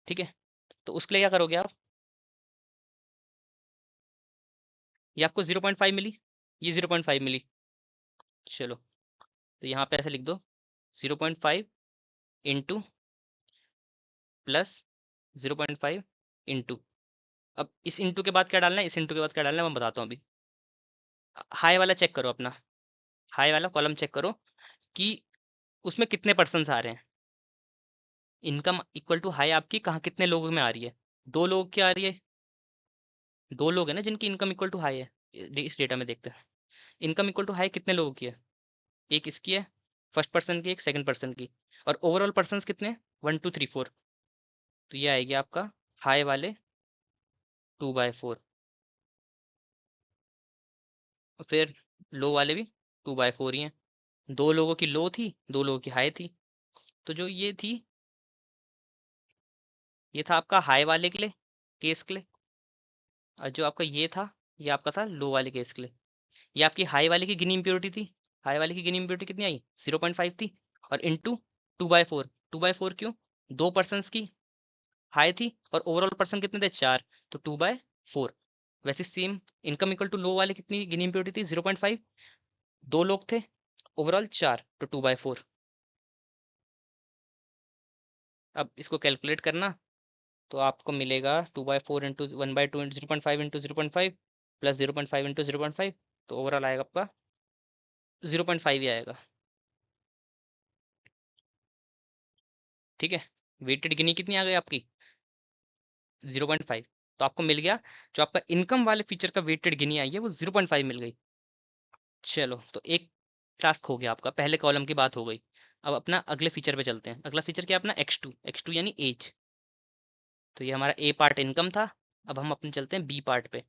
ठीक है, तो उसके लिए क्या करोगे आप? ये आपको 0.5 मिली, ये 0.5 मिली। चलो, तो यहाँ पे ऐसे लिख दो 0.5 इंटू प्लस 0.5 इंटू। अब इस इंटू के बाद क्या डालना है, इस इंटू के बाद क्या डालना है मैं बताता हूँ अभी। हाई वाला चेक करो अपना, हाई वाला कॉलम चेक करो कि उसमें कितने पर्सन आ रहे हैं। इनकम इक्वल टू हाई आपकी कहाँ कितने लोगों में आ रही है? 2 लोग की आ रही है। 2 लोग है ना जिनकी इनकम इक्वल टू हाई है। इस डेटा में देखते हैं इनकम इक्वल टू हाई कितने लोगों की है। एक इसकी है फर्स्ट पर्सन की, एक सेकंड पर्सन की। और ओवरऑल पर्सन कितने हैं? 1 2 3 4। तो ये आएगी आपका हाई वाले 2/4, और फिर लो वाले भी 2/4 ही हैं। 2 लोगों की लो थी, 2 लोगों की हाई थी। तो जो ये थी, ये था आपका हाई वाले के लिए, केस के लिए। और जो आपका ये था, ये आपका था लो वाले केस के लिए। ये आपकी हाई वाले की गिनी इम्प्योरिटी थी। हाई वाले की गिनी इम्प्योरिटी कितनी आई? 0.5 थी। और इंटू 2/4। 2/4 क्यों? 2 पर्सन की हाई थी और ओवरऑल पर्सन कितने थे? 4। तो 2/4। वैसे same income equal to low वाले कितनी गिनी इम्प्योरिटी थी? 0.5। 2 लोग थे, ओवरऑल 4, तो 2/4। अब इसको कैलकुलेट करना तो आपको मिलेगा 2/4 into 1/2 into 0.5 into 0.5 plus 0.5 into 0.5, तो ओवरऑल आएगा आपका 0.5 ही आएगा। ठीक है, वेटेड गिनी कितनी आ गई आपकी? 0.5। तो आपको मिल गया जो आपका इनकम वाले फीचर का वेटेड गिनी आई है वो 0.5 मिल गई। चलो, तो एक टास्क हो गया आपका, पहले कॉलम की बात हो गई। अब अपना अगले फीचर पे चलते हैं। अगला फीचर क्या है अपना? x2। x2 यानी एज। तो ये हमारा ए पार्ट इनकम था। अब हम अपने चलते हैं बी पार्ट पे।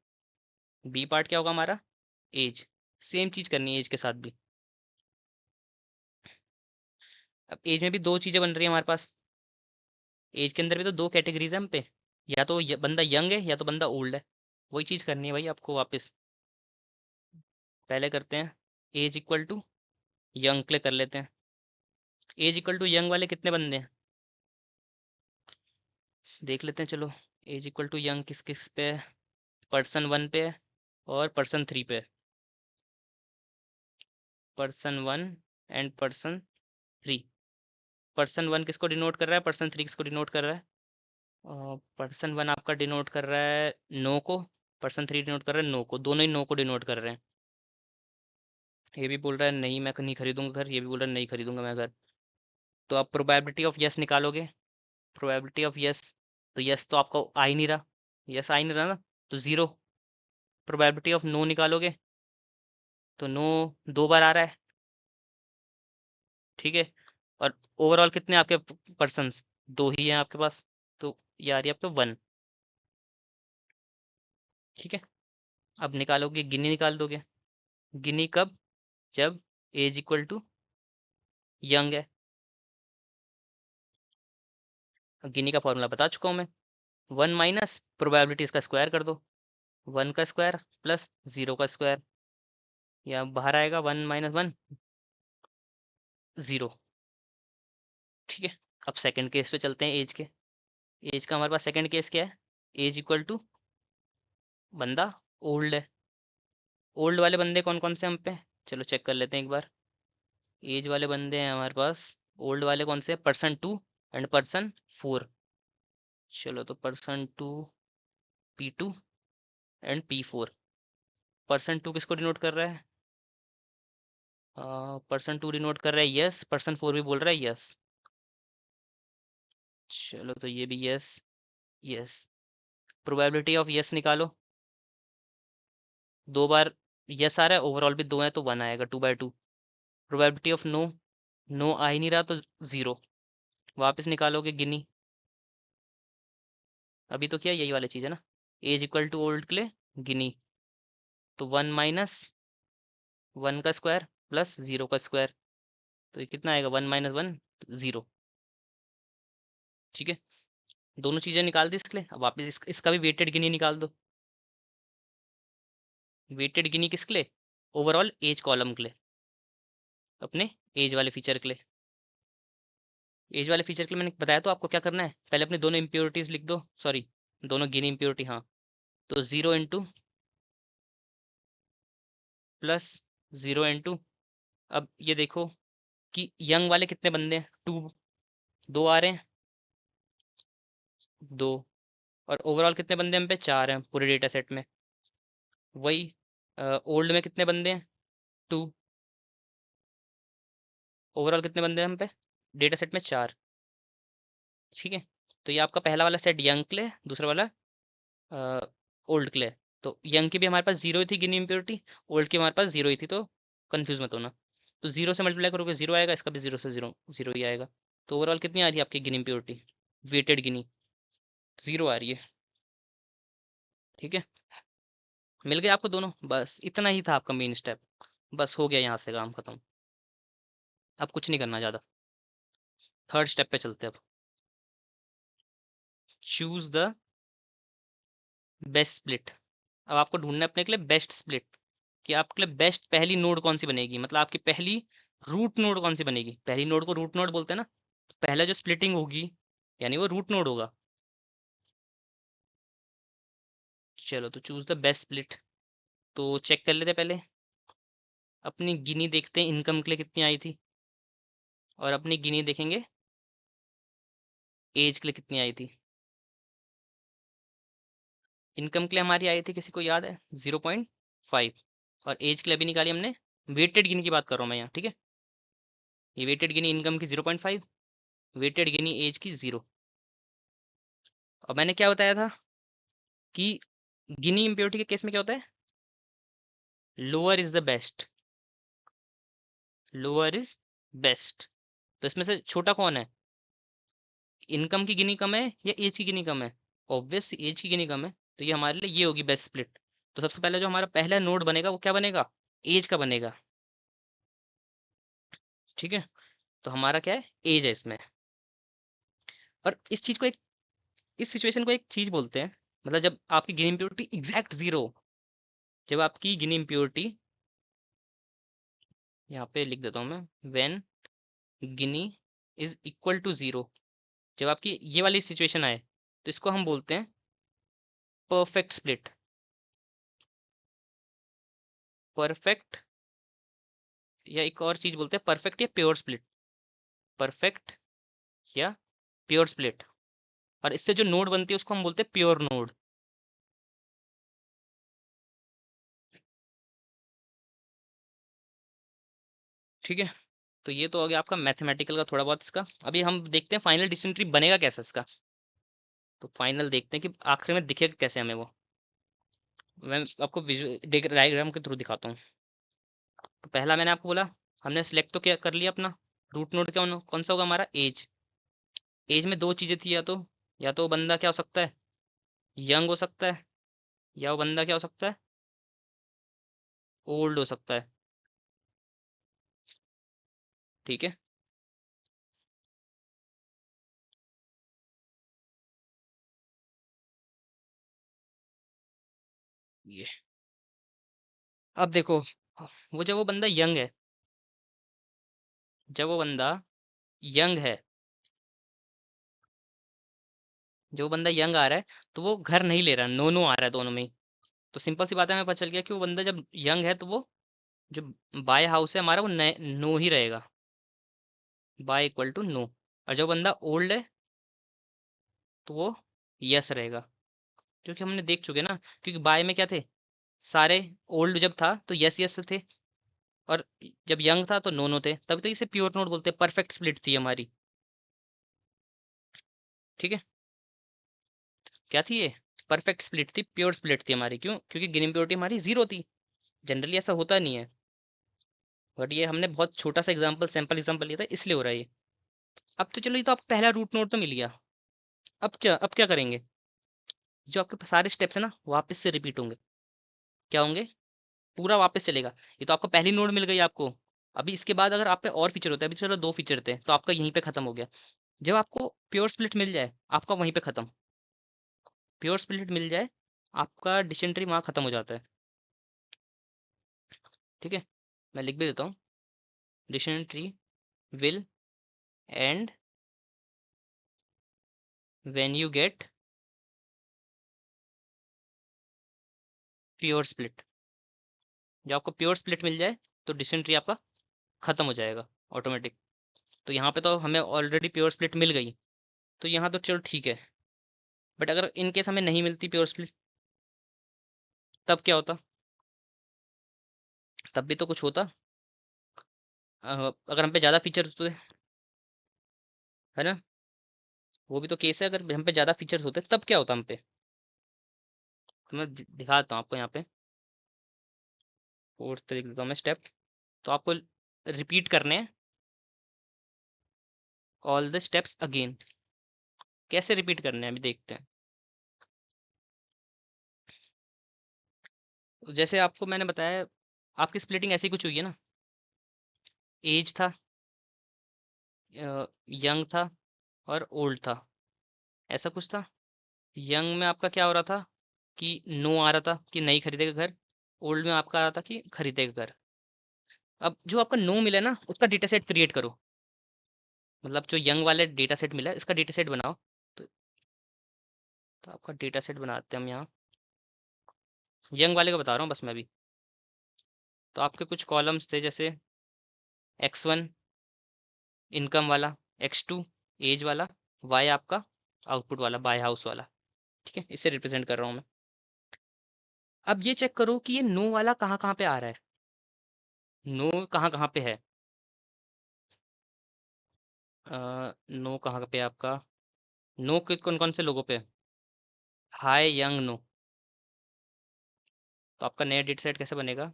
बी पार्ट क्या होगा हमारा? एज। सेम चीज करनी है एज के साथ भी। अब एज में भी दो चीजें बन रही है हमारे पास। एज के अंदर भी तो दो कैटेगरीज है हम पे, या तो बंदा यंग है या तो बंदा ओल्ड है। वही चीज करनी है भाई आपको वापस। पहले करते हैं एज इक्वल टू यंग के लिए कर लेते हैं। एज इक्वल टू यंग वाले कितने बंदे हैं देख लेते हैं, चलो। एज इक्वल टू यंग किस किस पे है? पर्सन 1 पे है और पर्सन 3 पे है। Person 1 and person 3। पर्सन 1 किसको डिनोट कर रहा है? पर्सन 3 किसको डिनोट कर रहा है? पर्सन 1 आपका डिनोट कर रहा है नो को। पर्सन 3 डिनोट कर रहा है नो को। दोनों ही नो को डिनोट कर रहे हैं। ये भी बोल रहा है नहीं मैं नहीं खरीदूंगा घर, ये भी बोल रहा है नहीं खरीदूंगा मैं घर। तो आप प्रोबेबिलिटी ऑफ यस निकालोगे। प्रोबेबिलिटी ऑफ यस, तो यस तो आपका आ ही नहीं रहा। यस आ ही नहीं रहा ना, तो 0। प्रोबेबिलिटी ऑफ नो निकालोगे तो नो 2 बार आ रहा है। ठीक है, और ओवरऑल कितने आपके पर्सन? 2 ही हैं आपके पास, तो ये आ रही है आपके 1। ठीक है, अब निकालोगे गिनी निकाल दोगे। गिनी कब? जब एज इक्वल टू यंग है। गिनी का फॉर्मूला बता चुका हूँ मैं। 1 माइनस प्रोबेबिलिटीज का स्क्वायर कर दो। 1 का स्क्वायर प्लस 0 का स्क्वायर, या बाहर आएगा 1 - 1 0। ठीक है, अब सेकंड केस पे चलते हैं एज के। एज का हमारे पास सेकंड केस क्या है? एज इक्वल टू बंदा ओल्ड है। ओल्ड वाले बंदे कौन कौन से हम पे? चलो चेक कर लेते हैं एक बार। एज वाले बंदे हैं हमारे पास। ओल्ड वाले कौन से? Person 2 and person 4। चलो, तो person 2, P2 and P4। Person 2 किसको डिनोट कर रहा है? पर्सन 2 डिनोट कर रहा है यस। पर्सन 4 भी बोल रहा है यस। चलो, तो ये भी yes. Yes. Probability of yes निकालो। 2 बार यस आ रहा है, ओवरऑल भी 2 है तो 1 आएगा 2/2। प्रोबेबिलिटी ऑफ नो, नो आ ही नहीं रहा तो 0। वापस निकालोगे गिनी। अभी तो क्या यही वाली चीज़ है ना, एज इक्वल टू ओल्ड के लिए गिनी। तो 1 - 1 का स्क्वायर प्लस 0 का स्क्वायर, तो ये कितना आएगा? 1 - 1 0। ठीक है, दोनों चीज़ें निकाल दी इसके लिए। अब वापस इसका भी वेटेड गिनी निकाल दो। वेटेड गिनी किसके लिए? ओवरऑल एज कॉलम के लिए, अपने एज वाले फीचर के लिए। एज वाले फीचर के लिए मैंने बताया तो आपको क्या करना है। पहले अपने दोनों इम्प्योरिटीज लिख दो, सॉरी दोनों गिनी इम्प्योरिटी, हाँ। तो 0 इंटू प्लस 0 इंटू, अब ये देखो कि यंग वाले कितने बंदे हैं? 2। 2 आ रहे हैं, 2। और ओवरऑल कितने बंदे हम पे? 4 हैं पूरे डेटा सेट में। वही ओल्ड में कितने बंदे हैं? 2। ओवरऑल कितने बंदे हैं हम पे डेटा सेट में? 4। ठीक है, तो ये आपका पहला वाला सेट यंग के लिए, दूसरा वाला ओल्ड के लिए। तो यंग की भी हमारे पास 0 ही थी गिनी इम्प्योरिटी, ओल्ड की हमारे पास 0 ही थी, तो कंफ्यूज मत होना। तो 0 से मल्टीप्लाई करोगे 0 आएगा, इसका भी 0 से 0 0 ही आएगा। तो ओवरऑल कितनी आ रही है आपकी गिनी इम्प्योरिटी? वेटेड गिनी 0 आ रही है। ठीक है, मिल गया आपको दोनों। बस इतना ही था आपका मेन स्टेप। बस हो गया यहाँ से काम खत्म। अब कुछ नहीं करना ज़्यादा। थर्ड स्टेप पे चलते हैं अब। Choose the best split. अब आपको ढूंढना है अपने के लिए बेस्ट स्प्लिट, कि आपके लिए बेस्ट पहली नोड कौन सी बनेगी, मतलब आपकी पहली रूट नोड कौन सी बनेगी। पहली नोड को रूट नोड बोलते हैं ना, तो पहला जो स्प्लिटिंग होगी यानी वो रूट नोड होगा। चलो तो चूज द बेस्ट स्प्लिट। तो चेक कर लेते हैं पहले, अपनी गिनी देखते हैं इनकम के लिए कितनी आई थी, और अपनी गिनी देखेंगे एज के लिए कितनी आई थी। इनकम के लिए हमारी आई थी, किसी को याद है, 0.5, और एज के लिए अभी निकाली हमने, वेटेड गिनी की बात कर रहा हूँ मैं यहाँ, ठीक है। ये वेटेड गिनी इनकम की 0.5, वेटेड गिनी एज की 0। और मैंने क्या बताया था कि गिनी इम्प्योरिटी के केस में क्या होता है, lower is the best, lower is best. तो इसमें से छोटा कौन है, इनकम की गिनी कम है या एज की गिनी कम है, ऑब्वियस एज की गिनी कम है, तो ये हमारे लिए ये होगी बेस्ट स्प्लिट। तो सबसे पहले जो हमारा पहला नोड बनेगा वो क्या बनेगा, एज का बनेगा, ठीक है। तो हमारा क्या है, एज है इसमें। और इस चीज को एक, इस सिचुएशन को एक चीज बोलते हैं, मतलब जब आपकी गिनी इम्प्योरिटी एग्जैक्ट 0, जब आपकी गिनी इम्प्योरिटी, यहाँ पे लिख देता हूँ मैं, when Gini is equal to 0, जब आपकी ये वाली सिचुएशन आए, तो इसको हम बोलते हैं परफेक्ट स्प्लिट। परफेक्ट, या एक और चीज बोलते हैं परफेक्ट या प्योर स्प्लिट, परफेक्ट या प्योर स्प्लिट। और इससे जो नोड बनती है उसको हम बोलते हैं प्योर नोड, ठीक है। तो ये तो हो गया आपका मैथमेटिकल का थोड़ा बहुत इसका। अभी हम देखते हैं फाइनल डिसीजन ट्री बनेगा कैसे इसका। तो फाइनल देखते हैं कि आखिर में दिखेगा कैसे हमें वो। मैं आपको डायग्राम के थ्रू दिखाता हूँ। तो पहला मैंने आपको बोला, हमने सिलेक्ट तो क्या कर लिया अपना रूट नोड, कौन कौन सा होगा हमारा, एज। एज में दो चीज़ें थी, या तो वो बंदा क्या हो सकता है, यंग हो सकता है, या वो बंदा क्या हो सकता है, ओल्ड हो सकता है, ठीक है। ये अब देखो, वो जब वो बंदा यंग है, जब वो बंदा यंग है, जो बंदा यंग आ रहा है, तो वो घर नहीं ले रहा, नो नो आ रहा है दोनों में ही। तो सिंपल सी बात है, हमें पता चल गया कि वो बंदा जब यंग है तो वो जो बाय हाउस है हमारा वो नो ही रहेगा, बाय इक्वल टू नो। और जब बंदा ओल्ड है तो वो यस रहेगा, क्योंकि हमने देख चुके ना, क्योंकि बाय में क्या थे, सारे ओल्ड जब था तो यस यस थे, और जब यंग था तो नो नो थे, तभी तो इसे प्योर नोट बोलते हैं, परफेक्ट स्प्लिट थी हमारी, ठीक है। क्या थी ये, परफेक्ट स्प्लिट थी, प्योर स्प्लिट थी हमारी, क्यों, क्योंकि गिन इम्प्योरिटी हमारी 0 थी। जनरली ऐसा होता नहीं है, बट ये हमने बहुत छोटा सा एग्जाम्पल, सैम्पल एग्जाम्पल लिया था, इसलिए हो रहा है ये। अब तो चलो, ये तो आपको पहला रूट नोड तो मिल गया। अब क्या करेंगे, जो आपके सारे स्टेप्स है ना वापस से रिपीट होंगे। क्या होंगे, पूरा वापस चलेगा। ये तो आपको पहली नोड मिल गई आपको, अभी इसके बाद अगर आप पे और फीचर होता है, अभी चलो 2 फीचर थे तो आपका यहीं पे खत्म हो गया। जब आपको प्योर स्प्लिट मिल जाए, आपका वहीं पे खत्म, प्योर स्प्लिट मिल जाए, आपका डिसीजन ट्री वहाँ खत्म हो जाता है, ठीक है। मैं लिख भी देता हूँ, decision tree will and when you get pure split. जब आपको प्योर स्प्लिट मिल जाए तो डिसीजन ट्री आपका खत्म हो जाएगा ऑटोमेटिक। तो यहाँ पे तो हमें ऑलरेडी प्योर स्प्लिट मिल गई, तो यहाँ तो चलो ठीक है। बट अगर इन केस हमें नहीं मिलती प्योर स्प्लिट, तब क्या होता, तब भी तो कुछ होता। अगर हम पे ज़्यादा फीचर होते, है ना, वो भी तो केस है, अगर हम पे ज़्यादा फीचर्स होते तब क्या होता हम पे। तो मैं दिखाता हूँ आपको यहाँ पे, फोर्थ लिख देता हूँ मैं स्टेप। तो आपको रिपीट करने हैं ऑल द स्टेप्स अगेन। कैसे रिपीट करने हैं अभी देखते हैं। तो जैसे आपको मैंने बताया, आपकी स्प्लिटिंग ऐसी कुछ हुई है ना, एज था, यंग था, और ओल्ड था, ऐसा कुछ था। यंग में आपका क्या हो रहा था कि नो आ रहा था कि नहीं खरीदेगा घर, ओल्ड में आपका आ रहा था कि खरीदेगा घर। अब जो आपका नो मिला ना उसका डेटा सेट क्रिएट करो, मतलब जो यंग वाले डेटा सेट मिला है इसका डेटा सेट बनाओ। तो, तो आपका डेटा सेट बनाते हैं हम यहाँ, यंग वाले का बता रहा हूँ बस मैं भी। तो आपके कुछ कॉलम्स थे जैसे x1 इनकम वाला, x2 एज वाला, y आपका आउटपुट वाला बाय हाउस वाला, ठीक है, इससे रिप्रेजेंट कर रहा हूँ मैं। अब ये चेक करो कि ये नो वाला कहाँ कहाँ पे आ रहा है, नो कहाँ कहाँ पे है। नो कहाँ पे है आपका, नो के कौन कौन से लोगों पे है? High young no. तो आपका नया डेटा सेट कैसे बनेगा,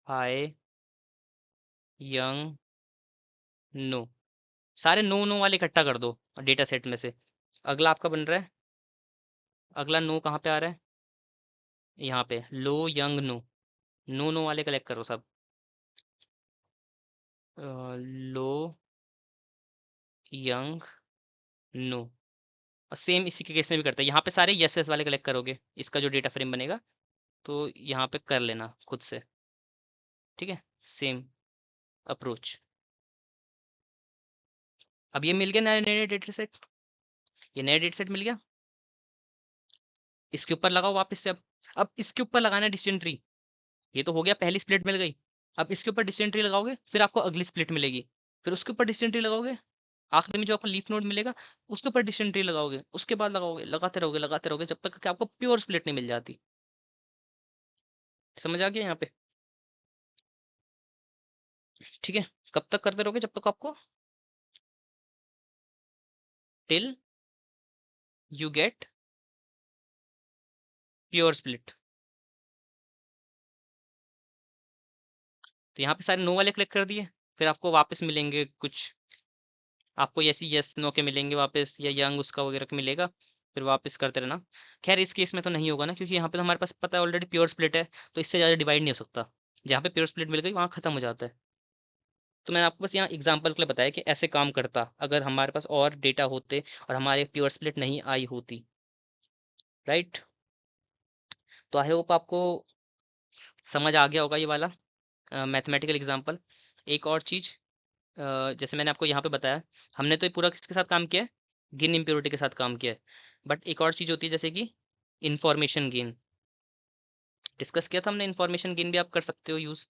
हाई यंग नो, सारे नो नो वाले इकट्ठा कर दो डेटा सेट में से। अगला आपका बन रहा है, अगला नो कहाँ पे आ रहा है, यहाँ पे लो यंग नो, नो नो वाले कलेक्ट करो सब। लो यंग नो, और सेम इसी के केस में भी करते हैं, यहाँ पे सारे यस यस वाले कलेक्ट करोगे, इसका जो डेटा फ्रेम बनेगा तो यहाँ पे कर लेना खुद से, ठीक है, सेम अप्रोच। अब ये मिल गया नया नया डेटा सेट, ये नया डेटा सेट मिल गया, इसके ऊपर लगाओ वापस से। अब इसके ऊपर लगाना है डिसीजन ट्री, ये तो हो गया, पहली स्प्लिट मिल गई। अब इसके ऊपर डिसीजन ट्री लगाओगे फिर आपको अगली स्प्लिट मिलेगी, फिर उसके ऊपर डिसीजन ट्री लगाओगे, आखिरी में जो आपको लीफ नोड मिलेगा उसके ऊपर डिसीजन ट्री लगाओगे, उसके बाद लगाओगे, लगाते रहोगे जब तक कि आपको प्योर स्प्लिट नहीं मिल जाती। समझ आ गया यहाँ पे, ठीक है। कब तक करते रहोगे, जब तक आपको till you get pure split. तो यहाँ पे सारे नो वाले क्लिक कर दिए, फिर आपको वापस मिलेंगे कुछ, आपको ऐसी यस नो के मिलेंगे वापस, या यंग उसका वगैरह का मिलेगा, फिर वापस करते रहना। खैर इस केस में तो नहीं होगा ना, क्योंकि यहाँ पे तो हमारे पास पता है ऑलरेडी प्योर स्प्लिट है, तो इससे ज़्यादा डिवाइड नहीं हो सकता, जहाँ पे प्योर स्प्लिट मिल गई वहाँ खत्म हो जाता है। तो मैंने आपको बस यहाँ एग्जांपल के लिए बताया कि ऐसे काम करता अगर हमारे पास और डेटा होते और हमारे प्योर स्प्लिट नहीं आई होती, राइट। तो आई होप आपको समझ आ गया होगा ये वाला मैथमेटिकल एग्जांपल। एक और चीज़, जैसे मैंने आपको यहाँ पे बताया, हमने तो ये पूरा किसके साथ काम किया है, गिन इम्प्योरिटी के साथ काम किया है, बट एक और चीज़ होती है जैसे कि इंफॉर्मेशन गेन, डिस्कस किया था हमने, इंफॉर्मेशन गेन भी आप कर सकते हो यूज़।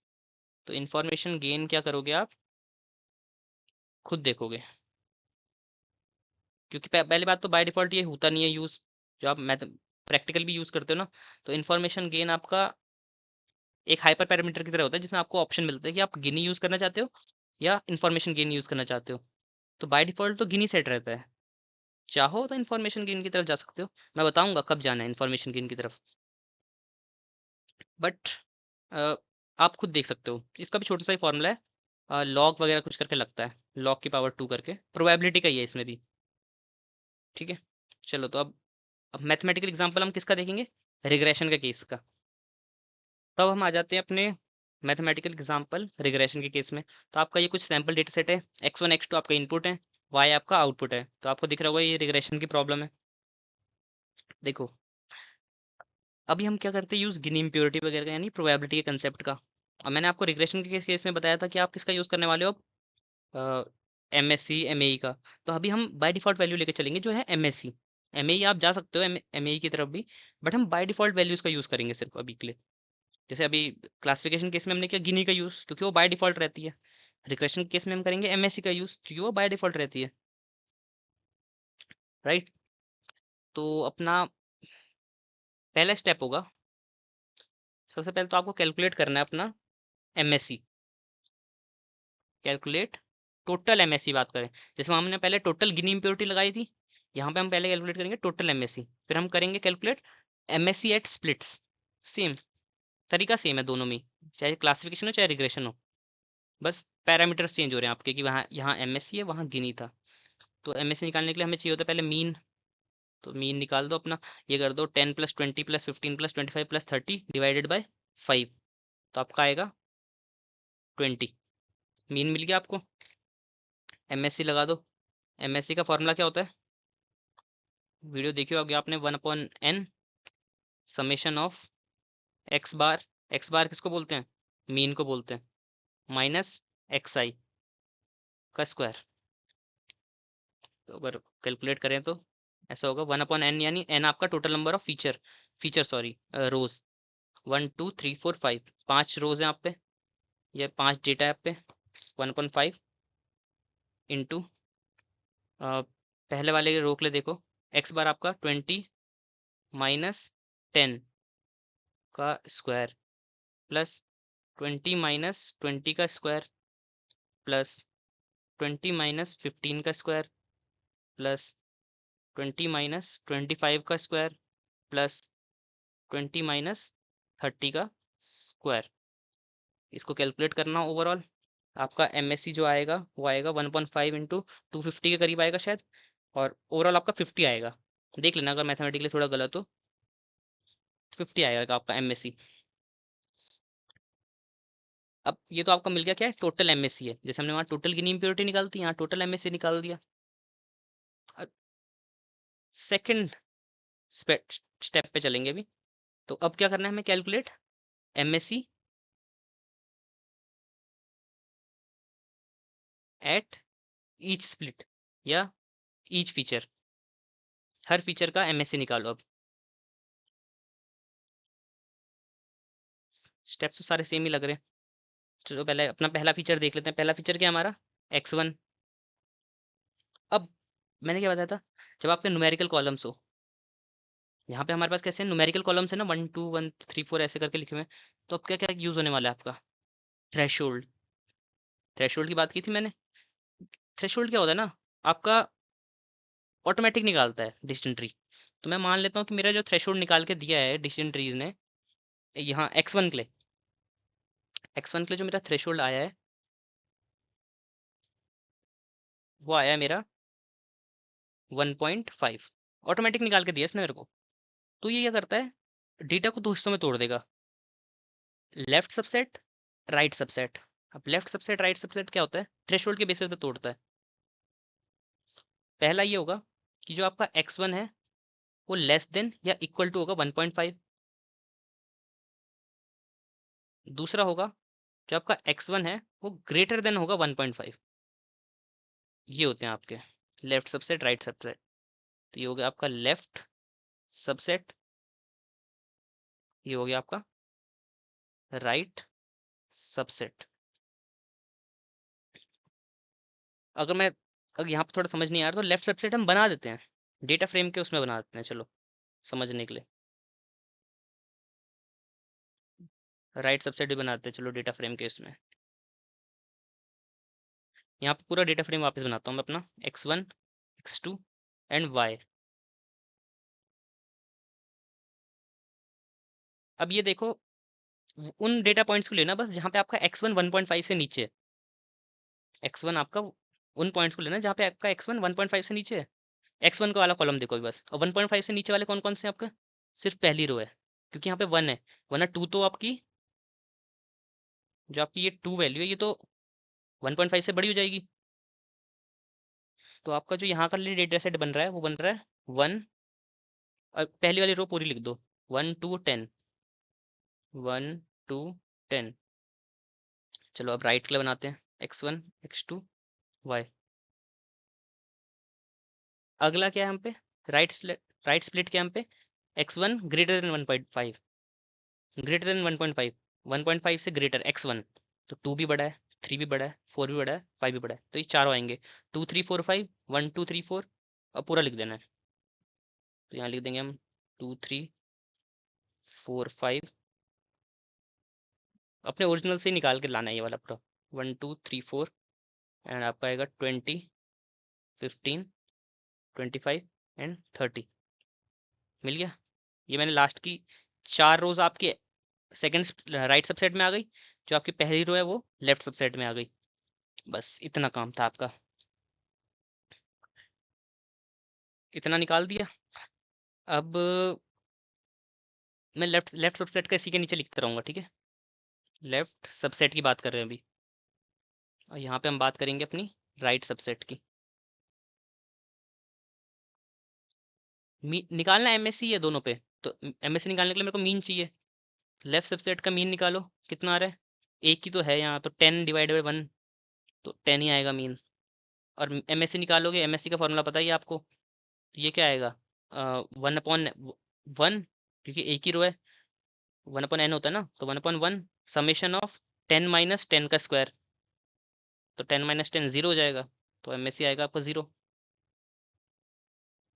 तो इंफॉर्मेशन गेन क्या करोगे आप, खुद देखोगे, क्योंकि पहली बात तो बाय डिफ़ॉल्ट ये होता नहीं है यूज़, जो आप मैथ प्रैक्टिकल भी यूज़ करते हो ना, तो इन्फॉर्मेशन गेन आपका एक हाइपर पैरामीटर की तरह होता है जिसमें आपको ऑप्शन मिलता है कि आप गिनी यूज़ करना चाहते हो या इन्फॉर्मेशन गेन यूज़ करना चाहते हो। तो बाय डिफ़ॉल्ट तो गिनी सेट रहता है, चाहो तो इन्फॉर्मेशन गेन की तरफ जा सकते हो, मैं बताऊँगा कब जाना है इन्फॉर्मेशन गेन की तरफ, बट आप खुद देख सकते हो, इसका भी छोटा सा ही फॉर्मूला है, लॉग वगैरह कुछ करके लगता है, लॉग की पावर 2 करके, प्रोबेबिलिटी का ही है इसमें भी, ठीक है। चलो तो अब मैथमेटिकल एग्जांपल हम किसका देखेंगे, रिग्रेशन का केस का। तब हम आ जाते हैं अपने मैथमेटिकल एग्जांपल रिग्रेशन के केस में। तो आपका ये कुछ सैंपल डेटा सेट है, x1 x2 आपका इनपुट है, y आपका आउटपुट है, तो आपको दिख रहा होगा ये रिग्रेशन की प्रॉब्लम है। देखो अभी हम क्या करते हैं यूज़ गिनी इम्प्योरिटी वगैरह का, यानी प्रोबेबिलिटी के कंसेप्ट का। और मैंने आपको रिग्रेशन के केस में बताया था कि आप किसका यूज़ करने वाले हो, M S C M A का। तो अभी हम बाय डिफ़ॉल्ट वैल्यू लेके चलेंगे जो है M S C, M A आप जा सकते हो एम ए की तरफ भी, बट हम बाय डिफ़ॉल्ट वैल्यूज़ का यूज़ करेंगे सिर्फ अभी के लिए। जैसे अभी क्लासिफिकेशन केस में हमने किया गिनी का यूज़ क्योंकि वो बाय डिफ़ॉल्ट रहती है, रिग्रेशन केस में हम करेंगे एम एस सी का यूज़ क्योंकि वो बाय डिफ़ॉल्ट रहती है, राइट। तो अपना पहला स्टेप होगा, सबसे पहले तो आपको कैलकुलेट करना है अपना M S C, calculate total M S C बात करें, जैसे हमने पहले टोटल गिनी इम्प्योरिटी लगाई थी, यहाँ पे हम पहले कैलकुलेट करेंगे टोटल एम एस सी, फिर हम करेंगे calculate M S C at splits. Same तरीका सेम है दोनों में, चाहे क्लासिफिकेशन हो चाहे रिग्रेशन हो, बस पैरामीटर्स चेंज हो रहे हैं आपके कि वहाँ यहाँ एम एस सी है वहाँ गिनी था। तो एम एस सी निकालने के लिए हमें चाहिए होता है पहले मीन, तो मीन निकाल दो अपना, ये कर दो 10 plus 20 plus 15 plus 25 plus 30 divided by 5, तो आपका आएगा 20। मीन मिल गया आपको, एम एस सी लगा दो। एम एस सी का फॉर्मूला क्या होता है, वीडियो देखी होगी आपने, 1/n समेशन ऑफ एक्स बार किसको बोलते हैं, मीन को बोलते हैं, माइनस एक्स आई का स्क्वायर। तो अगर कैलकुलेट करें तो ऐसा होगा 1/n, यानी n आपका total number of feature sorry rows, 1 2 3 4 5, 5 rows हैं आप पे, या 5 डेटा है आप पे, 1/5 इंटू पहले वाले रोक ले देखो, एक्स बार आपका 20 माइनस 10 का स्क्वायर प्लस 20 माइनस 20 का स्क्वायर प्लस 20 माइनस 15 का स्क्वायर प्लस 20 माइनस 25 का स्क्वायर प्लस 20 माइनस 30 का स्क्वायर। इसको कैलकुलेट करना ओवरऑल, आपका एमएससी जो आएगा वो आएगा 1/5 इंटू 250 के करीब आएगा शायद, और ओवरऑल आपका 50 आएगा। देख लेना अगर मैथमेटिकली थोड़ा गलत हो, 50 आएगा आपका एमएससी। अब ये तो आपका मिल गया क्या है, टोटल एमएससी है, जैसे हमने वहाँ टोटल की इम्प्योरिटी निकालती है, यहाँ टोटल एमएससी निकाल दिया। सेकंड स्टेप पे चलेंगे अभी, तो अब क्या करना है हमें, calculate MSc at each split या ईच फीचर, हर फीचर का एमएससी निकालो। अब स्टेप्स तो सारे सेम ही लग रहे हैं। चलो पहले अपना पहला फीचर देख लेते हैं। पहला फीचर क्या हमारा, x1। अब मैंने क्या बताया था, जब आपके न्यूमेरिकल कॉलम्स हो, यहाँ पे हमारे पास कैसे न्यूमेरिकल कॉलम्स है ना, 1 2 1 3 4 ऐसे करके लिखे हुए हैं, तो अब क्या क्या यूज होने वाला है आपका, थ्रेशोल्ड। थ्रेशोल्ड की बात की थी मैंने। थ्रेशोल्ड क्या होता है ना, आपका ऑटोमेटिक निकालता है डिसीजन ट्री। तो मैं मान लेता हूँ कि मेरा जो थ्रेशोल्ड निकाल के दिया है डिसीजन ट्रीज ने, यहाँ x1 के लिए, x1 के लिए जो मेरा थ्रेशोल्ड आया है वो आया है मेरा 1.5, ऑटोमेटिक निकाल के दिया इसने मेरे को। तो ये क्या करता है, डेटा को दो हिस्सों में तोड़ देगा, लेफ्ट सबसेट राइट सबसेट। अब लेफ्ट सबसेट राइट सबसेट क्या होता है, थ्रेशोल्ड के बेसिस पे तोड़ता है। पहला ये होगा कि जो आपका x1 है वो लेस देन या इक्वल टू होगा 1.5। दूसरा होगा जो आपका x1 है वो ग्रेटर देन होगा 1.5। ये होते हैं आपके लेफ्ट सबसेट राइट सबसेट। तो ये हो गया आपका लेफ्ट सबसेट, ये हो गया आपका राइट सबसेट। अगर मैं, अगर यहाँ पे थोड़ा समझ नहीं आ रहा तो लेफ्ट सबसेट हम बना देते हैं, डेटा फ्रेम के उसमें बना देते हैं, चलो समझने के लिए। राइट सबसेट भी बनाते हैं चलो डेटा फ्रेम के इसमें। यहाँ पे पूरा डेटा फ्रेम वापस बनाता हूँ मैं अपना, x1 x2 एंड y। अब ये देखो, उन डेटा पॉइंट्स को लेना बस जहाँ पे आपका x1 1.5 से नीचे है। x1 आपका उन पॉइंट्स को लेना जहाँ पे आपका x1 1.5 से नीचे है। x1 का वाला कॉलम देखो अभी बस, और 1.5 से नीचे वाले कौन कौन से हैं आपके, सिर्फ पहली रो है, क्योंकि यहाँ पे 1 है, वरना 2 तो आपकी, जो आपकी ये 2 वैल्यू है ये तो 1.5 से बड़ी हो जाएगी। तो आपका जो यहाँ का डेटा सेट बन रहा है वो बन रहा है 1, और पहली वाली रो पूरी लिख दो, 1 2 10, 1 2 10। चलो अब राइट के लिए बनाते हैं, x1 x2 y। अगला क्या है हम पे, राइट स्प्लिट क्या है हम पे, x1 greater than 1.5, greater than 1.5, 1.5 से ग्रेटर x1, तो 2 भी बड़ा है, 3 भी बड़ा है, 4 भी बड़ा है, 5 भी बड़ा है, तो ये चारों आएंगे, 2 3 4 5, 1 2 3 4, अब पूरा लिख देना है। तो यहाँ लिख देंगे हम 2 3 4 5, अपने ओरिजिनल से ही निकाल के लाना है ये वाला पूरा, 1 2 3 4, एंड आपका आएगा 20 15 25 एंड 30। मिल गया। ये मैंने लास्ट की 4 रोज आपके सेकंड राइट सबसेट में आ गई, जो आपकी पहली रो है वो लेफ्ट सबसेट में आ गई। बस इतना काम था आपका, इतना निकाल दिया। अब मैं लेफ्ट लेफ्ट सबसेट का इसी के नीचे लिखता रहूँगा, ठीक है। लेफ्ट सबसेट की बात कर रहे हैं अभी, और यहाँ पे हम बात करेंगे अपनी राइट सबसेट की। निकालना MSE है दोनों पे, तो MSE निकालने के लिए मेरे को मीन चाहिए। लेफ्ट सबसेट का मीन निकालो, कितना आ रहा है, एक ही तो है यहाँ, तो 10 डिवाइड बाई 1, तो 10 ही आएगा मीन। और MSE निकालोगे, MSE का फॉर्मूला पता ही है आपको, तो ये क्या आएगा, 1/1, क्योंकि एक ही रो है, 1/n होता है ना, तो 1/1 समेशन ऑफ 10 माइनस 10 का स्क्वायर, तो 10 माइनस 10 जीरो हो जाएगा, तो MSE आएगा आपका जीरो।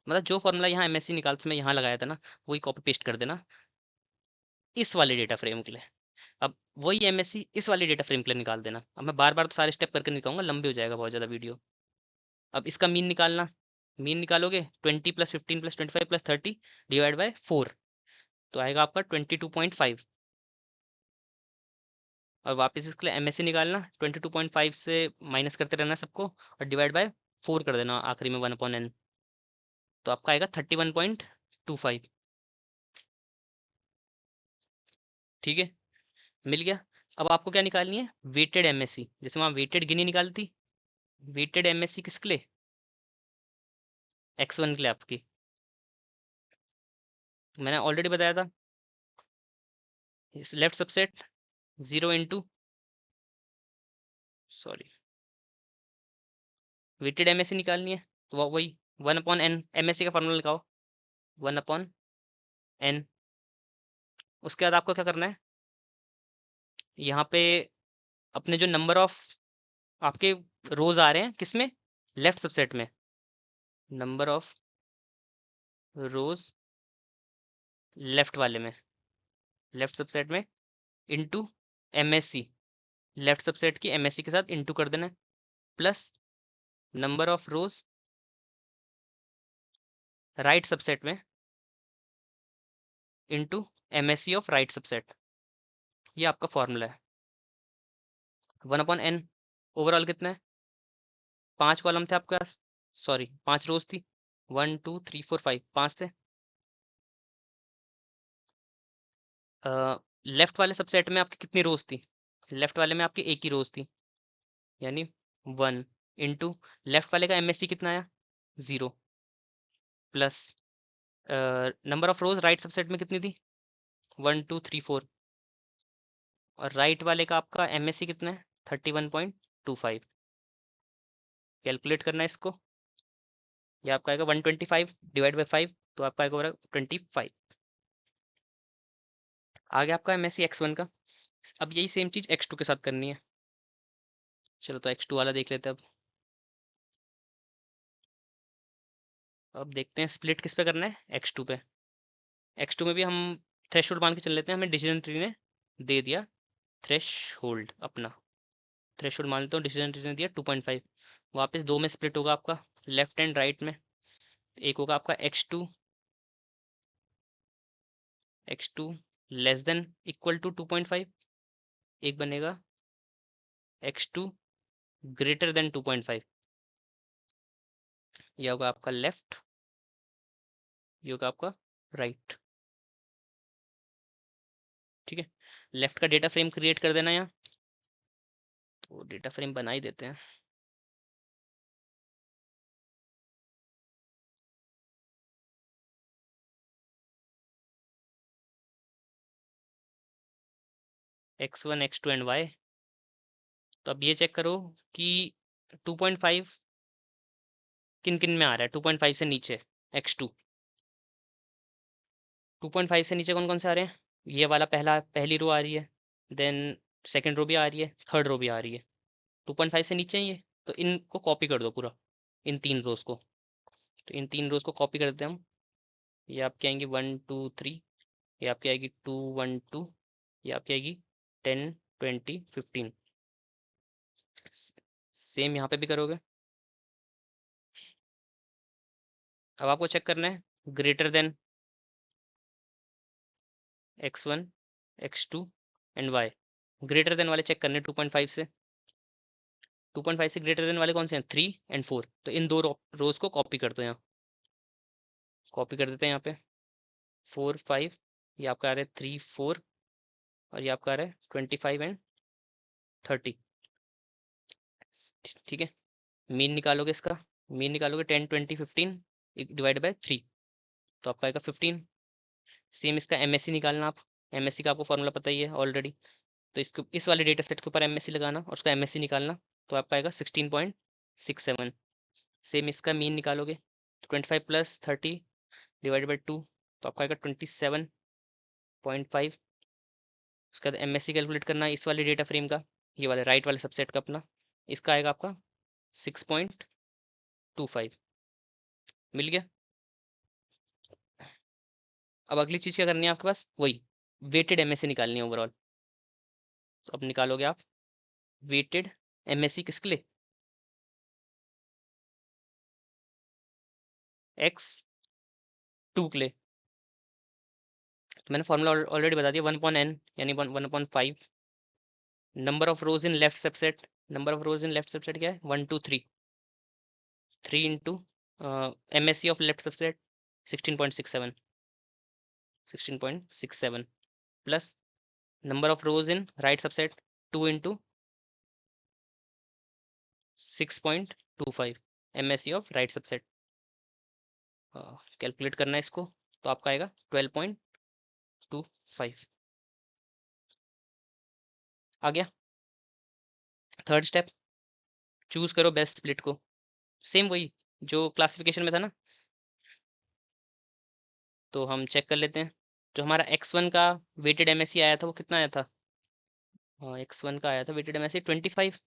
मतलब जो फॉर्मूला यहाँ MSE निकालते मैं यहाँ लगाया था ना, वही कॉपी पेस्ट कर देना इस वाले डेटा फ्रेम के लिए। अब वही MSE इस वाले डेटा फ्रेम के लिए निकाल देना। अब मैं बार बार तो सारे स्टेप करके निकालूंगा, लंबे हो जाएगा बहुत ज़्यादा वीडियो। अब इसका मीन निकालना, मीन निकालोगे 20 plus 15 plus 25 plus 30 divide by 4, तो आएगा आपका 22.5। और वापस इसके लिए MSE निकालना, 22.5 से माइनस करते रहना सबको, और डिवाइड बाय 4 कर देना आखिरी में 1/n, तो आपका आएगा 31.25। ठीक है, मिल गया। अब आपको क्या निकालनी है, वेटेड MSE, जैसे वहाँ वेटेड गिनी निकाली थी, वेटेड MSE किसके लिए, X1 के लिए आपकी, मैंने ऑलरेडी बताया था, left subset 0 into, sorry, weighted MSE निकालनी है, तो वही 1/n, MSE का फॉर्मूला लगाओ 1/n। उसके बाद आपको क्या करना है, यहाँ पे अपने जो नंबर ऑफ आपके रोज आ रहे हैं किसमें, लेफ्ट सबसेट में, नंबर ऑफ रोज लेफ्ट वाले में, लेफ्ट सबसेट में इंटू MSE, लेफ्ट सबसेट की MSE के साथ इंटू कर देना है, plus number of rows right subset में into MSE of right subset. ये आपका फॉर्मूला है। 1/n ओवरऑल कितना है, 5 कॉलम थे आपके पास, सॉरी 5 रोज थी, 1 2 3 4 5, 5 थे। लेफ्ट वाले सबसेट में आपकी कितनी रोज थी, लेफ्ट वाले में आपकी एक ही रोज थी, यानी 1 इंटू लेफ्ट वाले का MSE कितना आया 0, plus number of rows right subset में कितनी थी 1 2 3 4, और राइट वाले का आपका MSE कितना है 31.25। कैलकुलेट करना है इसको, ये आपका आएगा 125 डिवाइड बाई 5, तो आपका आएगा 25। आ गया आपका MSE X1 का। अब यही सेम चीज़ X2 के साथ करनी है। चलो तो X2 वाला देख लेते हैं अब देखते हैं स्प्लिट किस पे करना है, X2 पे। X2 में भी हम थ्रेशोल्ड मान के चल लेते हैं, हमें डिसीजन ट्री ने दे दिया थ्रेशोल्ड अपना, थ्रेशोल्ड मान लेता हूँ, डिसीजन ट्री ने दिया 2.5। वापस दो में स्प्लिट होगा आपका, लेफ्ट एंड राइट में। एक होगा आपका X2 less than equal to 2.5, एक बनेगा X2 ग्रेटर देन 2.5। यह होगा आपका लेफ्ट, ये होगा आपका राइट। ठीक है, लेफ्ट का डेटा फ्रेम क्रिएट कर देना यहाँ, तो डेटा फ्रेम बना ही देते हैं। X1 X2 and Y। तो अब ये चेक करो कि 2.5 किन किन में आ रहा है, 2.5 से नीचे X2, 2.5 से नीचे कौन कौन से आ रहे हैं, ये वाला पहली रो आ रही है, देन सेकंड रो भी आ रही है, थर्ड रो भी आ रही है, 2.5 से नीचे ही है, तो इनको कॉपी कर दो पूरा, इन 3 रोज को। तो इन 3 रोज को कॉपी करते हैं हम, ये आपकी आएंगी 1 2 3, ये आपकी आएगी 2 1 2, ये आपकी आएगी 10 20 15। सेम यहाँ पे भी करोगे। अब आपको चेक करना है greater than X1 X2 and Y, greater than वाले चेक करने 2.5 से, 2.5 से ग्रेटर देन वाले कौन से हैं 3 एंड 4, तो इन दो रोज को कॉपी कर दो यहाँ, कॉपी कर देते हैं यहाँ पे 4 5, ये आपका आ रहा है 3 4, और ये आपका आ रहा है 25 एंड 30। ठीक है, मीन निकालोगे इसका, मीन निकालोगे 10 20 15 डिवाइड बाय 3, तो आपका आएगा 15। सेम इसका एमएससी निकालना आप, एमएससी का आपको फॉर्मूला पता ही है ऑलरेडी, तो इसको इस वाले डेटा सेट के ऊपर एमएससी लगाना और उसका एमएससी निकालना, तो आपका आएगा 16.67। सेम इसका मीन निकालोगे, 25 प्लस 30 डिवाइड बाई 2, तो आपका आएगा 27.5। उसके बाद एमएससी कैलकुलेट करना है इस वाले डेटा फ्रेम का, ये वाले राइट वाले सबसेट का अपना, इसका आएगा आपका 6.25। मिल गया। अब अगली चीज़ क्या करनी है आपके पास, वही वेटेड एमएससी निकालनी है ओवरऑल। तो अब निकालोगे आप वेटेड एमएससी किसके लिए, x2 के लिए। तो मैंने फॉर्मूला ऑलरेडी बता दिया, 1/n यानी 1/5। Number of rose in left subset, number of rose in left subset क्या है, 1 2 3, 3 into MSc of left subset 16.67 plus number of rose in right subset 2 into 6.25 MSc of right subset. Calculate करना है इसको, तो आपका आएगा 12.25। आ गया। थर्ड स्टेप, चूज करो बेस्ट स्प्लिट को, सेम वही जो क्लासिफिकेशन में था ना। तो हम चेक कर लेते हैं, जो हमारा x1 का वेटेड एमएससी आया था वो कितना आया था, x1 का आया था वेटेड एमएससी 25,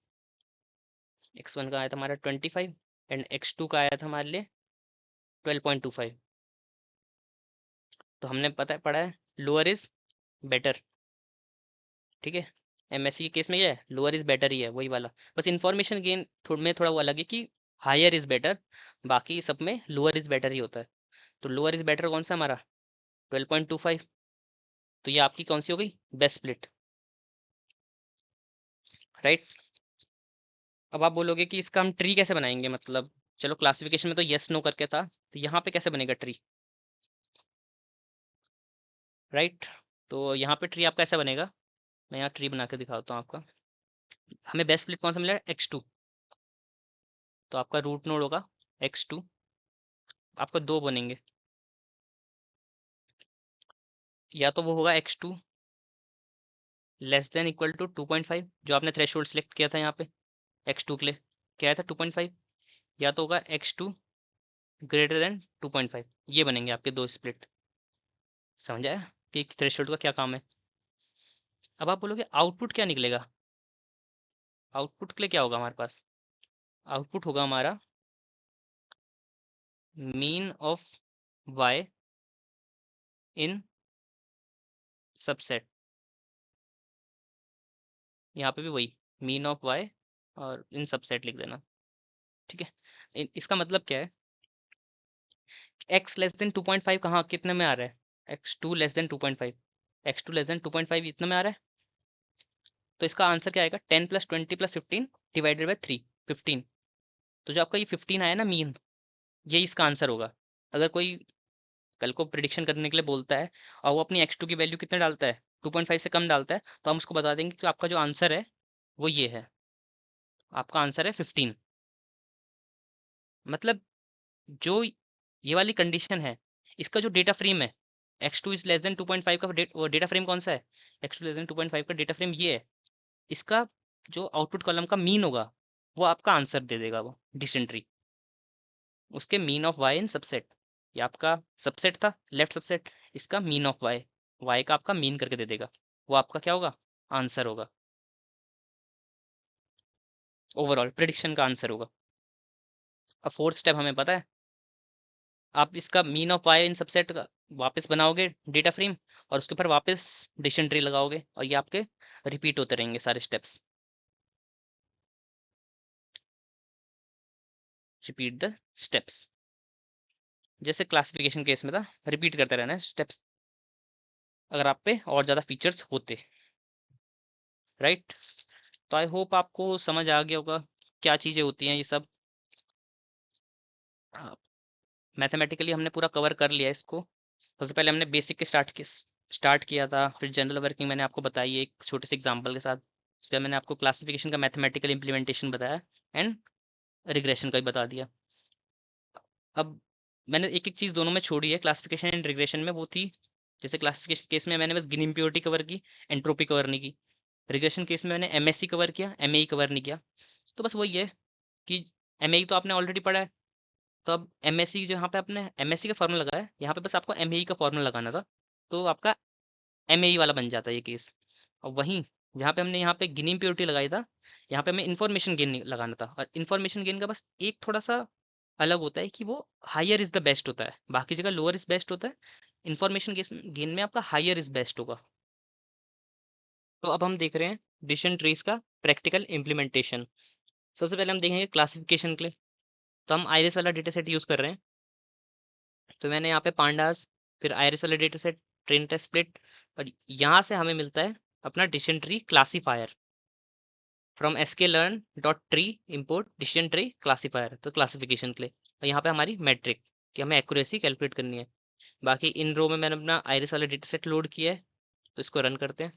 x1 का आया था हमारा 25 एंड x2 का आया था हमारे लिए 12.25। तो हमने पढ़ा है लोअर इज बेटर, ठीक है। एमएससी के केस में ये है लोअर इज बेटर ही है वही वाला, बस इन्फॉर्मेशन गेन में थोड़ा वो अलग है कि हायर इज बेटर, बाकी सब में लोअर इज बेटर ही होता है। तो लोअर इज बेटर कौन सा हमारा 12.25, तो ये आपकी कौन सी हो गई बेस्ट स्प्लिट, राइट। अब आप बोलोगे कि इसका हम ट्री कैसे बनाएंगे, मतलब चलो क्लासिफिकेशन में तो यस नो करके था, तो यहाँ पे कैसे बनेगा ट्री, राइट। तो यहाँ पे ट्री आपका ऐसा बनेगा, मैं यहाँ ट्री बना के दिखाता हूँ आपका। हमें बेस्ट स्प्लिट कौन सा मिला, x2, तो आपका रूट नोड होगा x2, आपका दो बनेंगे, या तो वो होगा x2 less than equal to 2.5, जो आपने थ्रेशोल्ड सेलेक्ट किया था यहाँ पे x2 के लिए क्या आया था 2.5, या तो होगा x2 ग्रेटर देन 2.5। ये बनेंगे आपके दो स्प्लिट। समझ आया कि थ्रेशोल्ड का क्या काम है। अब आप बोलोगे आउटपुट क्या निकलेगा, आउटपुट के लिए क्या होगा हमारे पास, आउटपुट होगा हमारा mean of y in subset, यहाँ पे भी वही मीन ऑफ y और इन सबसेट लिख देना, ठीक है। इसका मतलब क्या है, x लेस देन 2.5 कहाँ कितने में आ रहा है, x2 less than 2.5, x2 less than 2.5 इतने में आ रहा है। तो इसका आंसर क्या आएगा 10 प्लस 20 प्लस 15 डिवाइडेड बाई 3, 15। तो जो आपका ये 15 आया ना मीन, यही इसका आंसर होगा। अगर कोई कल को प्रिडिक्शन करने के लिए बोलता है और वो अपनी x2 की वैल्यू कितने डालता है 2.5 से कम डालता है, तो हम उसको बता देंगे कि आपका जो आंसर है वो ये है, आपका आंसर है 15। मतलब जो ये वाली कंडीशन है, इसका जो डेटा फ्रेम है x2 इज लेस देन 2.5 का डेटा फ्रेम कौन सा है, x2 लेस देन 2.5 का डेटा फ्रेम ये है, इसका जो आउटपुट कॉलम का मीन होगा वो आपका आंसर दे देगा, वो डिसेंट्री उसके mean of Y in subset. ये आपका सबसेट था लेफ्ट सबसेट, इसका मीन ऑफ वाई, वाई का आपका मीन करके दे देगा, वो आपका क्या होगा आंसर होगा, ओवरऑल प्रिडिक्शन का आंसर होगा। अब फोर्थ स्टेप हमें पता है, आप इसका mean of Y in subset का वापस बनाओगे डेटा फ्रेम और उसके ऊपर वापस डिसीजन ट्री लगाओगे और ये आपके रिपीट होते रहेंगे सारे स्टेप्स, रिपीट द स्टेप्स, जैसे क्लासिफिकेशन केस में था रिपीट करते रहना है स्टेप्स, अगर आप पे और ज़्यादा फीचर्स होते, राइट। तो आई होप आपको समझ आ गया होगा क्या चीज़ें होती हैं ये सब। मैथमेटिकली हमने पूरा कवर कर लिया इसको। सबसे पहले हमने बेसिक के स्टार्ट किया था, फिर जनरल वर्किंग मैंने आपको बताई एक छोटे से एग्जांपल के साथ, उसके बाद मैंने आपको क्लासिफिकेशन का मैथमेटिकल इम्प्लीमेंटेशन बताया एंड रिग्रेशन का भी बता दिया। अब मैंने एक एक चीज़ दोनों में छोड़ी है, क्लासिफिकेशन एंड रिग्रेशन में वो थी। जैसे क्लासिफिकेशन केस में मैंने बस गिन इम्प्योरिटी कवर की, एंट्रोपी कवर नहीं की। रिग्रेशन केस में मैंने एमएससी कवर किया, एमएई कवर नहीं किया। तो बस वही है कि एमएई तो आपने ऑलरेडी पढ़ा है, तो अब एमएससी जहाँ पे आपने एमएससी का फॉर्मूला लगाया है, यहाँ पे बस आपको एमएई का फॉर्मूला लगाना था, तो आपका एमएई वाला बन जाता है ये केस। और वहीं जहाँ पे हमने यहाँ पे गिन इम्प्योरिटी लगाई था, यहाँ पे हमें इन्फॉर्मेशन गेन लगाना था। और इन्फॉर्मेशन गेन का बस एक थोड़ा सा अलग होता है कि वो हायर इज द बेस्ट होता है, बाकी जगह लोअर इज बेस्ट होता है, इन्फॉर्मेशन गेन में आपका हायर इज बेस्ट होगा। तो अब हम देख रहे हैं डिसीजन ट्रीज का प्रैक्टिकल इम्प्लीमेंटेशन। सबसे पहले हम देखेंगे क्लासिफिकेशन के लिए, तो हम आइरिस वाला डेटा सेट यूज़ कर रहे हैं। तो मैंने यहाँ पे पांडास, फिर आइरिस वाला data set, train test split, और यहाँ से हमें मिलता है अपना decision tree classifier from sklearn dot tree import decision tree classifier, तो क्लासिफिकेशन के लिए। और यहाँ पे हमारी मेट्रिक कि हमें एक्यूरेसी कैलकुलेट करनी है। बाकी इन रो में मैंने अपना आइरिस वाला डेटा सेट लोड किया है, तो इसको रन करते हैं।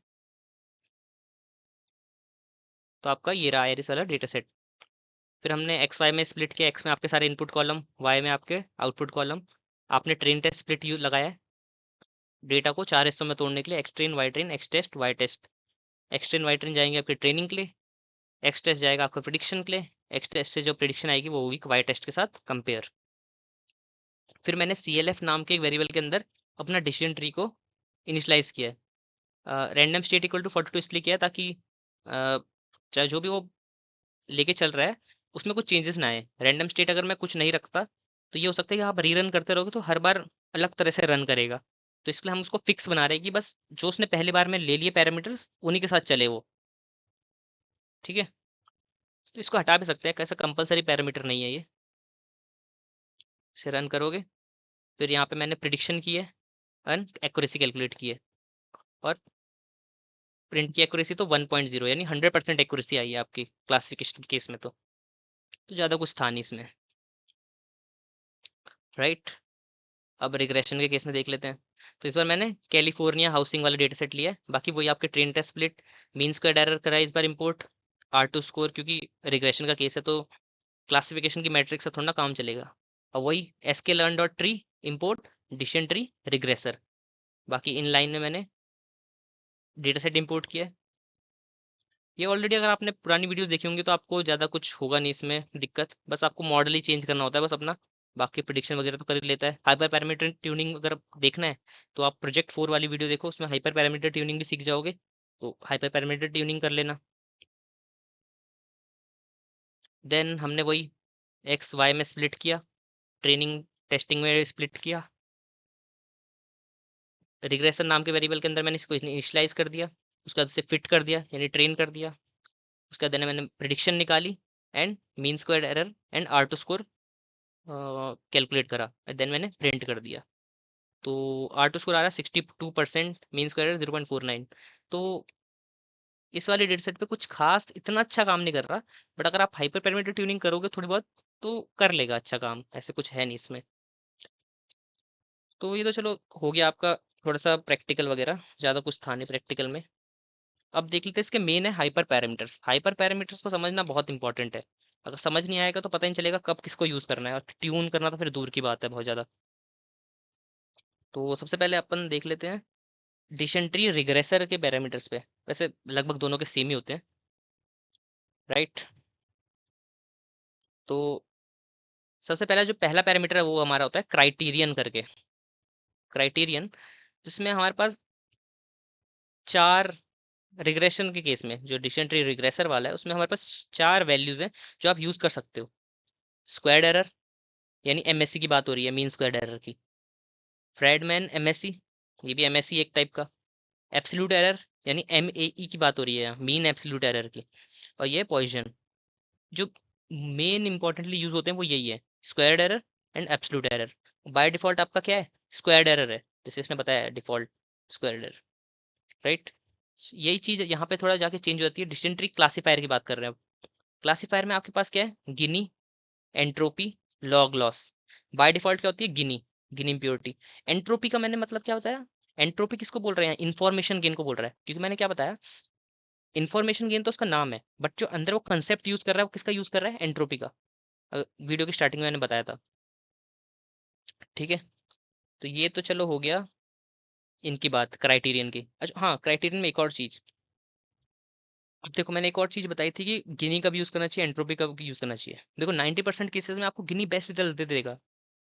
तो आपका ये रहा आइरिस वाला डेटा सेट। फिर हमने एक्स वाई में स्प्लिट किया, एक्स में आपके सारे इनपुट कॉलम, वाई में आपके आउटपुट कॉलम। आपने ट्रेन टेस्ट स्प्लिट यू लगाया है डेटा को 4 हिस्सों में तोड़ने के लिए, X train, Y train, X test, Y test. X train Y train जाएंगे आपकी ट्रेनिंग के लिए, एक्स टेस्ट जाएगा आपका प्रिडिक्शन के लिए, एक्स टेस्ट से जो प्रिडिक्शन आएगी वो होगी वाई टेस्ट के साथ कंपेयर। फिर मैंने CLF नाम के एक वेरिएबल के अंदर अपना डिसीजन ट्री को इनिशलाइज किया है। रैंडम स्टेट इक्वल टू 42 इसलिए किया है ताकि चाहे जो भी वो लेके चल रहा है उसमें कुछ चेंजेस ना आए। रैंडम स्टेट अगर मैं कुछ नहीं रखता तो ये हो सकता है कि आप रीरन करते रहोगे तो हर बार अलग तरह से रन करेगा। तो इसलिए हम उसको फिक्स बना रहे हैं कि बस जो उसने पहली बार में ले लिए पैरामीटर्स उन्हीं के साथ चले वो। ठीक है, तो इसको हटा भी सकते हैं, कैसा कंपलसरी पैरामीटर नहीं है ये। इसे रन करोगे, फिर यहाँ पे मैंने प्रिडिक्शन की है एंड एक्यूरेसी कैलकुलेट की है, और प्रिंट की एक्यूरेसी तो 1.0 यानी 100% एक्यूरेसी आई है आपकी क्लासिफिकेशन केस में। तो ज़्यादा कुछ था नहीं इसमें, राइट। अब रिग्रेशन के केस में देख लेते हैं। तो इस बार मैंने कैलिफोर्निया हाउसिंग वाला डेटा सेट लिया है, बाकी वही आपके train test split, mean square error करा है इस बार इंपोर्ट, R2 स्कोर, क्योंकि रिग्रेशन का केस है तो क्लासिफिकेशन की मैट्रिक्स से थोड़ा ना काम चलेगा। और वही sklearn dot tree import decision tree regressor. बाकी इन लाइन में मैंने डेटा सेट इम्पोर्ट किया है। ये ऑलरेडी अगर आपने पुरानी वीडियोस देखी होंगी तो आपको ज़्यादा कुछ होगा नहीं इसमें दिक्कत, बस आपको मॉडल ही चेंज करना होता है बस अपना। बाकी प्रिडिक्शन वगैरह तो कर ही लेता है। हाइपर पैरामीटर ट्यूनिंग अगर देखना है तो आप प्रोजेक्ट 4 वाली वीडियो देखो, उसमें हाइपर पैरामीटर ट्यूनिंग भी सीख जाओगे, तो हाइपर पैरामीटर ट्यूनिंग कर लेना। देन हमने वही एक्स वाई में स्प्लिट किया, ट्रेनिंग टेस्टिंग में स्प्लिट किया, रिग्रेशन नाम के वेरिएबल के अंदर मैंने इसको इनिशियलाइज कर दिया, उसके बाद उसे फिट कर दिया यानी ट्रेन कर दिया। उसके बाद मैंने प्रिडिक्शन निकाली and mean square error and R2 score calculate करा, देन मैंने प्रिंट कर दिया। तो R2 स्कोर आ रहा है 62%, मीन स्क्वायर 0.49। तो इस वाले डेटा सेट पे कुछ खास इतना अच्छा काम नहीं कर रहा, बट अगर आप हाइपर पैरामीटर ट्यूनिंग करोगे थोड़ी बहुत तो कर लेगा अच्छा काम, ऐसे कुछ है नहीं इसमें। तो ये तो चलो हो गया आपका थोड़ा सा प्रैक्टिकल वगैरह, ज़्यादा कुछ था नहीं प्रैक्टिकल में। अब देख लेते हैं इसके मेन है हाइपर पैरामीटर्स। हाइपर पैरामीटर्स को समझना बहुत इंपॉर्टेंट है, अगर समझ नहीं आएगा तो पता नहीं चलेगा कब किसको यूज़ करना है, और ट्यून करना तो फिर दूर की बात है बहुत ज़्यादा। तो सबसे पहले अपन देख लेते हैं डिसेंट्री रिग्रेसर के पैरामीटर्स पे। वैसे लगभग दोनों के सेम ही होते हैं, राइट। तो सबसे पहला जो पहला पैरामीटर है वो हमारा होता है क्राइटेरियन करके। क्राइटेरियन जिसमें हमारे पास चार, रिग्रेशन के केस में जो डिसेंट्री रिग्रेसर वाला है उसमें हमारे पास चार वैल्यूज हैं जो आप यूज़ कर सकते हो। स्क्वायर्ड एरर यानी एमएससी की बात हो रही है, मीन स्क्वायर्ड एरर की। फ्रेडमैन एमएससी, ये भी एमएससी एक टाइप का। एब्सोल्यूट एरर यानी एमएई की बात हो रही है, मीन एब्सोल्यूट एरर की। और ये पॉइजन, जो मेन इंपॉर्टेंटली यूज होते हैं वो यही है, squared error and absolute error. By default आपका क्या है, स्क्वायर्ड एरर है, जैसे इसने बताया है डिफॉल्ट स्क्वायर्ड एरर, राइट। यही चीज यहाँ पे थोड़ा जाके चेंज हो जाती है, डिसेंट्री क्लासीफायर की बात कर रहे हैं अब। क्लासीफायर में आपके पास क्या है, Gini, entropy, log loss. By default क्या होती है, गिनी, गिनी इम्प्योरिटी। एंट्रोपी का मैंने मतलब क्या बताया, एंट्रोपी किसको बोल रहे हैं, इन्फॉर्मेशन गेन को बोल रहा है, क्योंकि मैंने क्या बताया, इन्फॉर्मेशन गेन तो उसका नाम है, बट जो अंदर वो कंसेप्ट यूज कर रहा है वो किसका यूज कर रहा है, एंट्रोपी का। वीडियो की स्टार्टिंग में मैंने बताया था। ठीक है, तो ये तो चलो हो गया इनकी बात क्राइटेरियन की। अच्छा हाँ, क्राइटेरियन में एक और चीज, अब देखो मैंने एक और चीज बताई थी कि गिनी कब यूज करना चाहिए, एंट्रोपी कब यूज करना चाहिए। देखो 90% केसेस में आपको गिनी बेस्ट रिजल्ट दे देगा,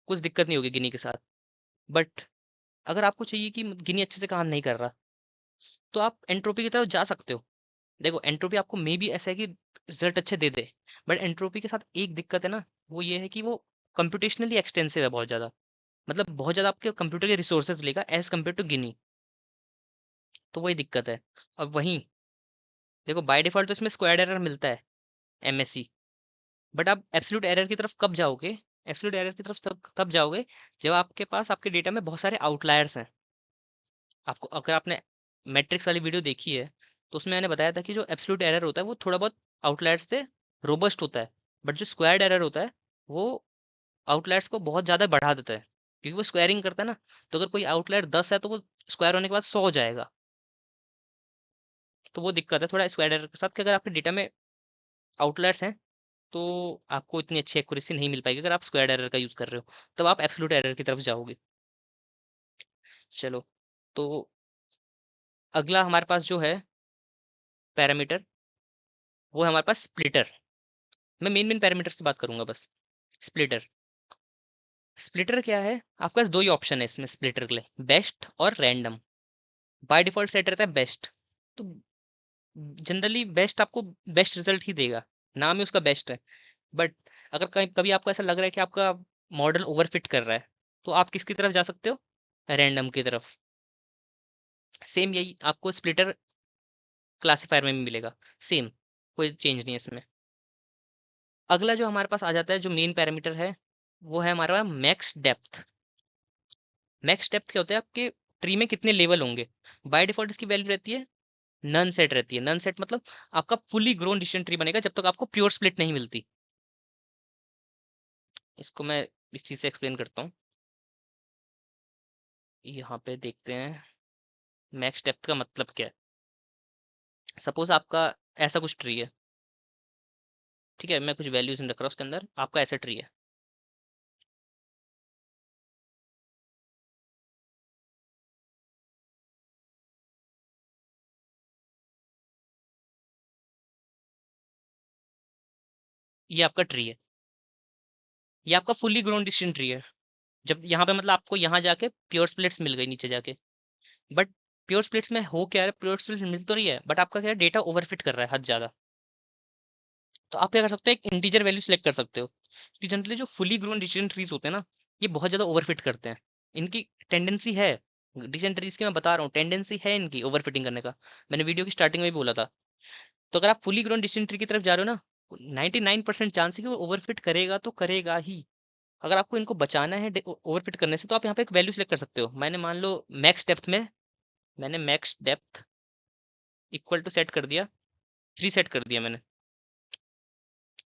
कुछ दिक्कत नहीं होगी गिनी के साथ। बट अगर आपको चाहिए कि गिनी अच्छे से काम नहीं कर रहा, तो आप एंट्रोपी की तरफ जा सकते हो। देखो एंट्रोपी आपको मे बी ऐसा है कि रिजल्ट अच्छे दे दे, बट एंट्रोपी के साथ एक दिक्कत है ना, वो ये है कि वो कंप्यूटेशनली एक्सटेंसिव है बहुत ज़्यादा। मतलब बहुत ज़्यादा आपके कंप्यूटर के रिसोर्सेज लेगा एज कम्पेयर टू गिनी। तो वही दिक्कत है। और वहीं देखो बाय डिफॉल्ट तो इसमें स्क्वाड एरर मिलता है, एमएससी। बट आप एब्सोल्यूट एरर की तरफ कब जाओगे, एब्सोल्यूट एरर की तरफ तब जाओगे जब आपके पास आपके डेटा में बहुत सारे आउटलायर्स हैं। आपको अगर आपने मैट्रिक्स वाली वीडियो देखी है, तो उसमें मैंने बताया था कि जो एब्सोल्यूट एरर होता है वो थोड़ा बहुत आउटलायर्स से रोबस्ट होता है, बट जो स्क्वायर्ड एरर होता है वो आउटलायर्स को बहुत ज़्यादा बढ़ा देता है, क्योंकि वो स्क्वायरिंग करता है ना। तो अगर कोई आउटलायर 10 है तो वो स्क्वायर होने के बाद 100 हो जाएगा। तो वो दिक्कत है थोड़ा स्क्वायर एरर के साथ कि अगर आपके डेटा में आउटलायर्स हैं तो आपको इतनी अच्छी एक्यूरेसी नहीं मिल पाएगी। अगर आप स्क्वायर एरर का यूज़ कर रहे हो तब आप एब्सोल्यूट एरर की तरफ जाओगे। चलो, तो अगला हमारे पास जो है पैरामीटर, वो है हमारे पास स्प्लिटर। मैं मेन मेन पैरामीटर्स की बात करूंगा बस। स्प्लिटर, स्प्लिटर क्या है, आपके पास दो ही ऑप्शन है इसमें स्प्लिटर के लिए, बेस्ट और रैंडम। बाय डिफॉल्ट सेट रहता है बेस्ट। तो जनरली बेस्ट आपको बेस्ट रिजल्ट ही देगा, नाम ही उसका बेस्ट है। बट अगर कहीं कभी आपको ऐसा लग रहा है कि आपका मॉडल ओवरफिट कर रहा है, तो आप किसकी तरफ जा सकते हो, रैंडम की तरफ। सेम यही आपको स्प्लिटर क्लासीफायर में भी मिलेगा, सेम, कोई चेंज नहीं है इसमें। अगला जो हमारे पास आ जाता है जो मेन पैरामीटर है, वो है हमारा मैक्स डेप्थ। मैक्स डेप्थ क्या होता है, आपके ट्री में कितने लेवल होंगे। बाय डिफॉल्ट इसकी वैल्यू रहती है नन सेट रहती है। नन सेट मतलब आपका फुली ग्रोन डिसीजन ट्री बनेगा जब तक आपको प्योर स्प्लिट नहीं मिलती। इसको मैं इस चीज से एक्सप्लेन करता हूँ। यहाँ पे देखते हैं मैक्स डेप्थ का मतलब क्या है। सपोज आपका ऐसा कुछ ट्री है, ठीक है, मैं कुछ वैल्यूज नहीं रख रहा उसके अंदर, आपका ऐसा ट्री है। ये आपका ट्री है, ये आपका फुली ग्रोन डिसीजन ट्री है। जब यहाँ पे मतलब आपको यहाँ जाके प्योर स्प्लिट्स मिल गई नीचे जाके। बट प्योर स्प्लिट्स में हो क्या है, प्योर स्प्लिट्स मिल तो रही है बट आपका क्या है, डेटा ओवरफिट कर रहा है हद ज्यादा। तो आप क्या कर सकते हो, एक इंटीजर वैल्यू सेलेक्ट कर सकते हो, क्योंकि जनरली जो फुली ग्रोन डिसीजन ट्रीज होते हैं ना, ये बहुत ज्यादा ओवरफिट करते हैं। इनकी टेंडेंसी है, डिसीजन ट्रीज की मैं बता रहा हूँ, टेंडेंसी है इनकी ओवरफिटिंग करने का। मैंने वीडियो की स्टार्टिंग में भी बोला था। तो अगर आप फुली ग्रोन डिसीजन ट्री की तरफ जा रहे हो ना, 99% चांस है कि वो ओवरफिट करेगा तो करेगा ही। अगर आपको इनको बचाना है ओवरफिट करने से, तो आप यहाँ पे एक वैल्यू सेलेक्ट कर सकते हो। मैंने मान लो मैक्स डेप्थ में, मैंने max depth equal to set कर दिया, 3 सेट कर दिया मैंने।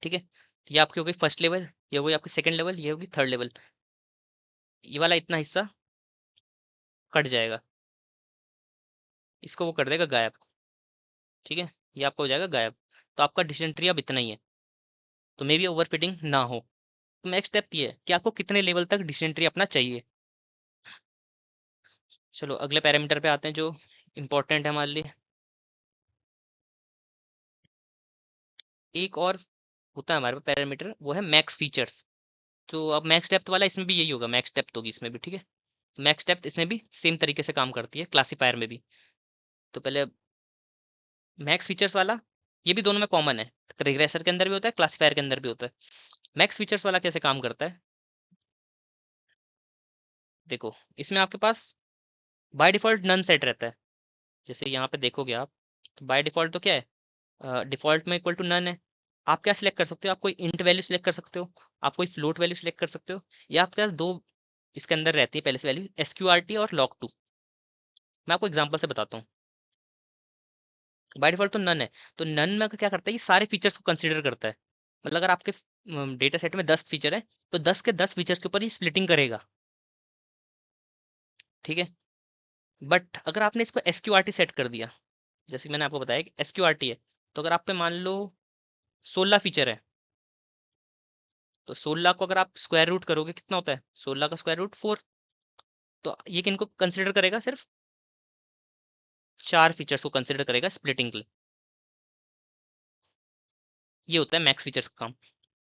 ठीक है, ये आपकी हो गई फर्स्ट लेवल, ये हो गई आपकी सेकंड लेवल, ये होगी थर्ड लेवल। ये वाला इतना हिस्सा कट जाएगा, इसको वो कर देगा गायब। ठीक है, ये आपका हो जाएगा गायब। तो आपका डिसीजन ट्री अब इतना ही है, तो मे बी ओवरफिटिंग ना हो। तो नेक्स्ट स्टेप ये है कि आपको कितने लेवल तक डिसीजन ट्री अपना चाहिए। चलो अगले पैरामीटर पे आते हैं जो इंपॉर्टेंट है हमारे लिए। एक और होता है हमारे पास पैरामीटर, वो है मैक्स फीचर्स। तो अब मैक्स डेप्थ वाला इसमें भी यही होगा, मैक्स डेप्थ होगी इसमें भी। ठीक है, मैक्स डेप्थ इसमें भी सेम तरीके से काम करती है, क्लासीफायर में भी। तो पहले मैक्स फीचर्स वाला, ये भी दोनों में कॉमन है, रिग्रेसर के अंदर भी होता है, क्लासीफायर के अंदर भी होता है। मैक्स फीचर्स वाला कैसे काम करता है, देखो इसमें आपके पास बाय डिफॉल्ट नन सेट रहता है। जैसे यहाँ पे देखोगे आप, तो बाय डिफॉल्ट तो क्या है, डिफॉल्ट में इक्वल टू नन है। आप क्या सिलेक्ट कर सकते हो, आप कोई इंट वैल्यू सिलेक्ट कर सकते हो, आप कोई फ्लोट वैल्यू सिलेक्ट कर सकते हो, या आपके पास दो इसके अंदर रहती है पहले से वैल्यू, एसक्यूआरटी और लॉग टू। मैं आपको एग्जांपल से बताता हूँ। बाय डिफॉल्ट तो नन है, तो नन में क्या करता है, ये सारे फीचर्स को कंसीडर करता है। मतलब अगर आपके डेटा सेट में 10 फीचर है, तो 10 के 10 फीचर्स के ऊपर ही स्प्लिटिंग करेगा। ठीक है, बट अगर आपने इसको एसक्यूआरटी सेट कर दिया, जैसे कि मैंने आपको बताया कि एसक्यूआरटी है, तो अगर आप पे मान लो 16 फीचर है, तो 16 को अगर आप स्क्वायर रूट करोगे कितना होता है, 16 का स्क्वायर रूट 4। तो ये किनको कंसिडर करेगा, सिर्फ 4 फीचर्स को कंसिडर करेगा स्प्लिटिंग के लिए। ये होता है मैक्स फीचर्स का काम।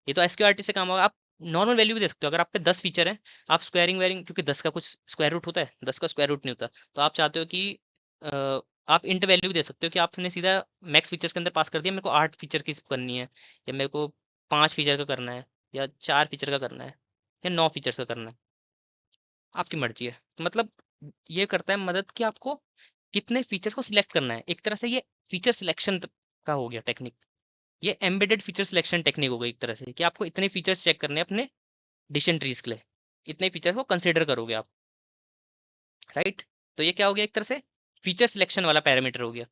ये तो एसक्यूआरटी से काम होगा। आप नॉर्मल वैल्यू भी दे सकते हो। अगर आप पे 10 फीचर है, आप स्क्वायरिंग वेयरिंग, क्योंकि 10 का कुछ स्क्वायर रूट होता है, 10 का स्क्वायर रूट नहीं होता, तो आप चाहते हो कि अ, आप इंट वैल्यू भी दे सकते हो कि आपने सीधा मैक्स फीचर्स के अंदर पास कर दिया, मेरे को 8 फीचर की करनी है, या मेरे को 5 फीचर का करना है, या 4 फीचर का करना है, या 9 फीचर्स का करना है, आपकी मर्जी है। तो मतलब ये करता है मदद कि आपको कितने फीचर्स को सिलेक्ट करना है। एक तरह से ये फीचर सिलेक्शन का हो गया टेक्निक। ये एम्बेडेड फीचर सिलेक्शन टेक्निक हो गई एक तरह से, कि आपको इतने फीचर्स चेक करने हैं अपने डिसीजन ट्रीज के लिए, इतने फीचर्स को कंसिडर करोगे आप, राइट। तो ये क्या हो गया, एक तरह से फीचर सिलेक्शन वाला पैरामीटर हो गया।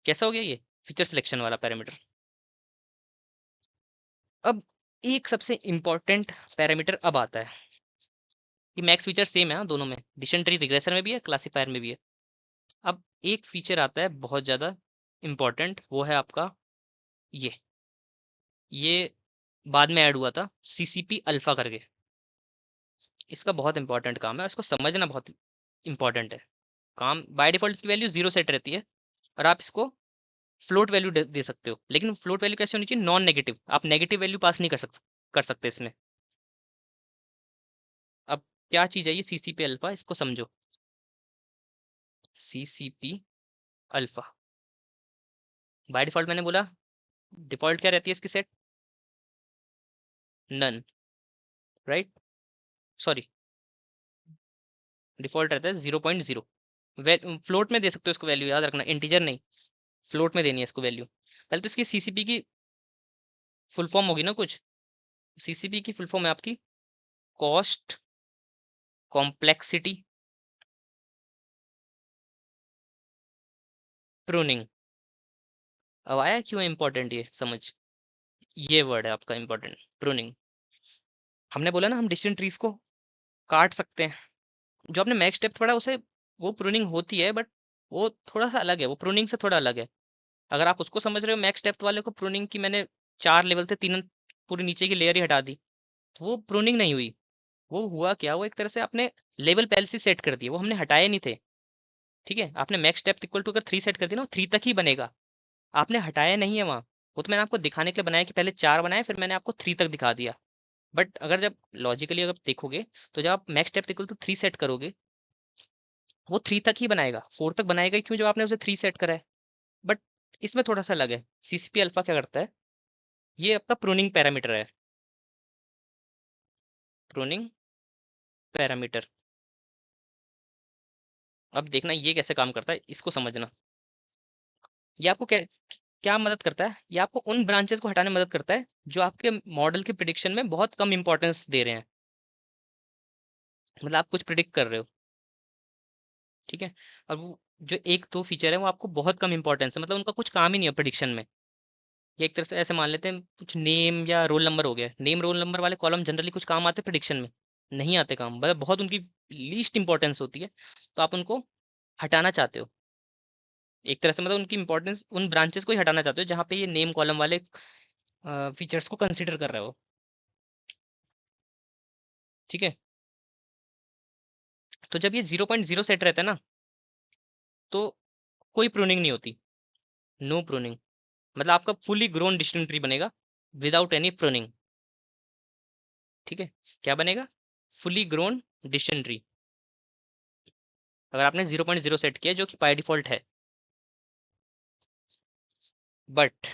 कैसा हो गया ये फीचर सिलेक्शन वाला पैरामीटर। अब एक सबसे इंपॉर्टेंट पैरामीटर अब आता है, कि मैक्स फीचर सेम है हाँ, दोनों में, डिसीजन ट्री रिग्रेसर में भी है, क्लासीफायर में भी है। अब एक फीचर आता है बहुत ज़्यादा इंपॉर्टेंट, वो है आपका ये बाद में ऐड हुआ था, सीसीपी अल्फा करके। इसका बहुत इंपॉर्टेंट काम है और इसको समझना बहुत इंपॉर्टेंट है। काम बाय डिफॉल्ट इसकी वैल्यू 0 सेट रहती है, और आप इसको फ्लोट वैल्यू दे सकते हो, लेकिन फ्लोट वैल्यू कैसे होनी चाहिए, नॉन नेगेटिव। आप नेगेटिव वैल्यू पास नहीं कर सकते इसमें। अब क्या चीज़ है ये सीसीपी अल्फा, इसको समझो। सीसीपी अल्फा बाय डिफॉल्ट मैंने बोला, डिफॉल्ट क्या रहती है इसकी set, none, right, sorry, default रहता है 0.0। फ्लोट में दे सकते हो इसको वैल्यू, याद रखना, इंटीजर नहीं, फ्लोट में देनी है इसको वैल्यू। पहले तो इसकी सीसीपी की फुल फॉर्म होगी ना कुछ, सीसीपी की फुल फॉर्म है आपकी कॉस्ट कॉम्प्लेक्सिटी प्रूनिंग। अब आया क्यों इंपॉर्टेंट ये समझ, ये वर्ड है आपका इंपॉर्टेंट, प्रूनिंग। हमने बोला ना हम डिसीजन ट्रीज को काट सकते हैं। जो आपने मैक्स डेप्थ पढ़ा उसे, वो प्रूनिंग होती है, बट वो थोड़ा सा अलग है, वो प्रूनिंग से थोड़ा अलग है। अगर आप उसको समझ रहे हो मैक्स डेप्थ वाले को, प्रूनिंग की मैंने 4 लेवल थे, 3 पूरी नीचे की लेयर ही हटा दी, तो वो प्रूनिंग नहीं हुई। वो हुआ क्या, वो एक तरह से आपने लेवल पहले से सेट कर दिए, वो हमने हटाए नहीं थे। ठीक है, आपने मैक्स डेप्थ इक्वल टू अगर 3 सेट कर दिया ना, 3 तक ही बनेगा, आपने हटाया नहीं है वहाँ। वो तो मैंने आपको दिखाने के लिए बनाया कि पहले 4 बनाए, फिर मैंने आपको 3 तक दिखा दिया। बट अगर जब लॉजिकली अगर देखोगे, तो जब आप max depth equal to 3 set करोगे, वो 3 तक ही बनाएगा, 4 तक बनाएगा ही क्यों, जब आपने उसे 3 सेट करा है। बट इसमें थोड़ा सा अलग है, सीसीपी अल्फा क्या करता है, ये आपका प्रूनिंग पैरामीटर है, प्रूनिंग पैरामीटर। अब देखना ये कैसे काम करता है, इसको समझना। ये आपको क्या क्या मदद करता है, ये आपको उन ब्रांचेस को हटाने में मदद करता है जो आपके मॉडल के प्रिडिक्शन में बहुत कम इंपॉर्टेंस दे रहे हैं। मतलब आप कुछ प्रिडिक्ट कर रहे हो, ठीक है, और वो जो एक दो फीचर है वो आपको बहुत कम इंपॉर्टेंस है, मतलब उनका कुछ काम ही नहीं है प्रिडिक्शन में। ये एक तरह से ऐसे मान लेते हैं, कुछ नेम या रोल नंबर हो गया, नेम रोल नंबर वाले कॉलम जनरली कुछ काम आते हैं प्रिडिक्शन में, नहीं आते काम, मतलब बहुत उनकी लीस्ट इंपॉर्टेंस होती है, तो आप उनको हटाना चाहते हो। एक तरह से मतलब उनकी इंपॉर्टेंस, उन ब्रांचेस को ही हटाना चाहते हो जहाँ पे ये नेम कॉलम वाले फीचर्स को कंसिडर कर रहे हो। ठीक है, तो जब ये 0.0 सेट रहता है ना, तो कोई प्रूनिंग नहीं होती, नो प्रूनिंग। मतलब आपका फुली ग्रोन डिसीजन ट्री बनेगा विदाउट एनी प्रूनिंग। ठीक है, क्या बनेगा, फुली ग्रोन डिसीजन ट्री, अगर आपने 0.0 सेट किया जो कि बाय डिफॉल्ट है। बट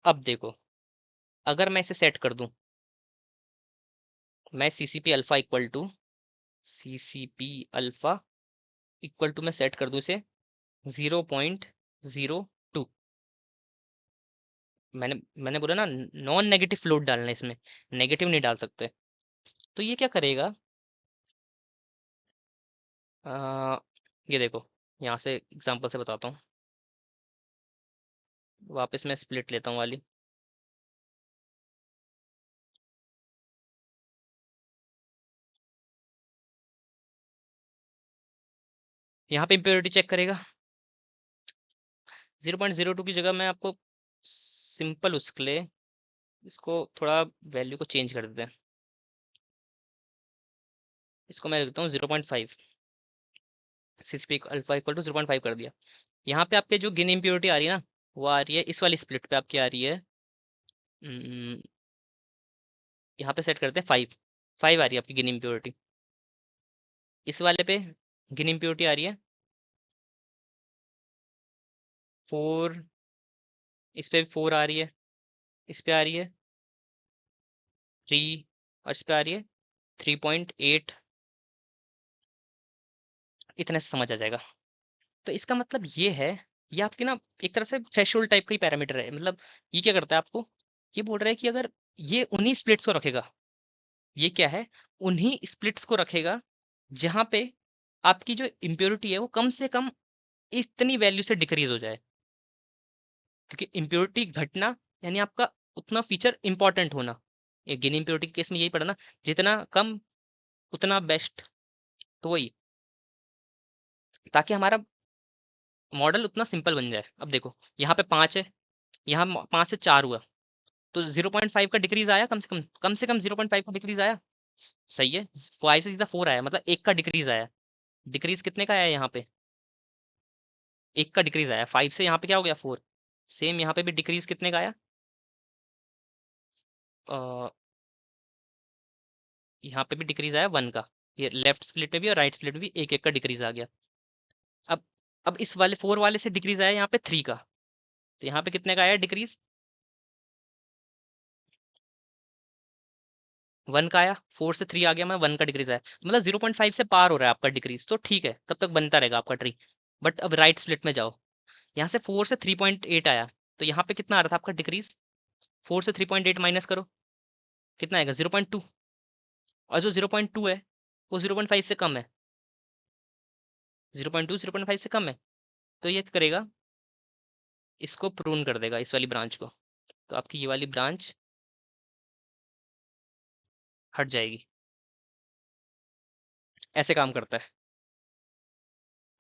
अब देखो, अगर मैं इसे सेट कर दूं, मैं CCP alpha equal to, CCP alpha equal to मैं सेट कर दूं इसे 0.02। मैंने बोला ना नॉन नेगेटिव फ्लोट डालना है इसमें, नेगेटिव नहीं डाल सकते। तो ये क्या करेगा, आ, ये देखो, यहाँ से एग्जांपल से बताता हूँ, वापस मैं स्प्लिट लेता हूँ वाली। यहाँ पे इम्प्योरिटी चेक करेगा, 0.02 की जगह मैं आपको सिंपल उसके लिए इसको थोड़ा वैल्यू को चेंज कर देते हैं, इसको मैं लिखता हूँ 0.5, CCP अल्फा इक्वल टू 0.5 कर दिया। यहाँ पे आपके जो गिन इम्प्योरिटी आ रही है ना, वो आ रही है इस वाली स्प्लिट पे आपकी आ रही है, यहाँ पे सेट करते हैं 5 आ रही है आपकी गिन इम्प्योरिटी। इस वाले पे गिन इम्प्योरिटी आ रही है 4, इस पे भी 4 आ रही है, इस पे आ रही है 3, और इस पे आ रही है 3.8। इतने से समझ आ जाएगा। तो इसका मतलब ये है, ये आपकी ना एक तरह से थ्रेशोल्ड टाइप का ही पैरामीटर है। मतलब ये क्या करता है आपको, ये बोल रहा है कि अगर ये उन्हीं स्प्लिट्स को रखेगा, ये क्या है, उन्हीं स्प्लिट्स को रखेगा जहां पे आपकी जो इम्प्योरिटी है वो कम से कम इतनी वैल्यू से डिक्रीज हो जाए। क्योंकि इम्प्योरिटी घटना यानी आपका उतना फीचर इंपॉर्टेंट होना। ये गिन इम्प्योरिटी के केस में यही पड़ा ना, जितना कम उतना बेस्ट। तो वही, ताकि हमारा मॉडल उतना सिंपल बन जाए। अब देखो यहाँ पे 5 है, यहाँ 5 से 4 हुआ, तो 0.5 का डिक्रीज आया, कम से कम 0.5 का डिक्रीज आया। सही है, 5 से सीधा 4 आया, मतलब एक का डिक्रीज आया। डिक्रीज कितने का आया यहाँ पे, एक का डिक्रीज आया। 5 से यहाँ पे क्या हो गया, 4। सेम यहाँ पे भी डिक्रीज कितने का आया, अ, यहाँ पे भी डिक्रीज आया 1 का। ये लेफ्ट स्प्लिट में भी और राइट स्प्लिट में भी एक एक का डिक्रीज आ गया। अब अब इस वाले 4 वाले से डिक्रीज आया यहाँ पे 3 का, तो यहाँ पे कितने का आया डिक्रीज, 1 का आया। 4 से 3 आ गया, मैं 1 का डिक्रीज आया, मतलब 0.5 से पार हो रहा है आपका डिक्रीज, तो ठीक है, तब तक बनता रहेगा आपका ट्री। बट अब राइट स्प्लिट में जाओ, यहाँ से 4 से 3.8 आया, तो यहाँ पे कितना आ रहा था आपका डिक्रीज, 4 से 3.8 माइनस करो, कितना आएगा 0.2। और जो 0.2 है वो 0.5 से कम है, 0.2 0.5 से कम है, तो ये करेगा, इसको प्रून कर देगा इस वाली ब्रांच को, तो आपकी ये वाली ब्रांच हट जाएगी। ऐसे काम करता है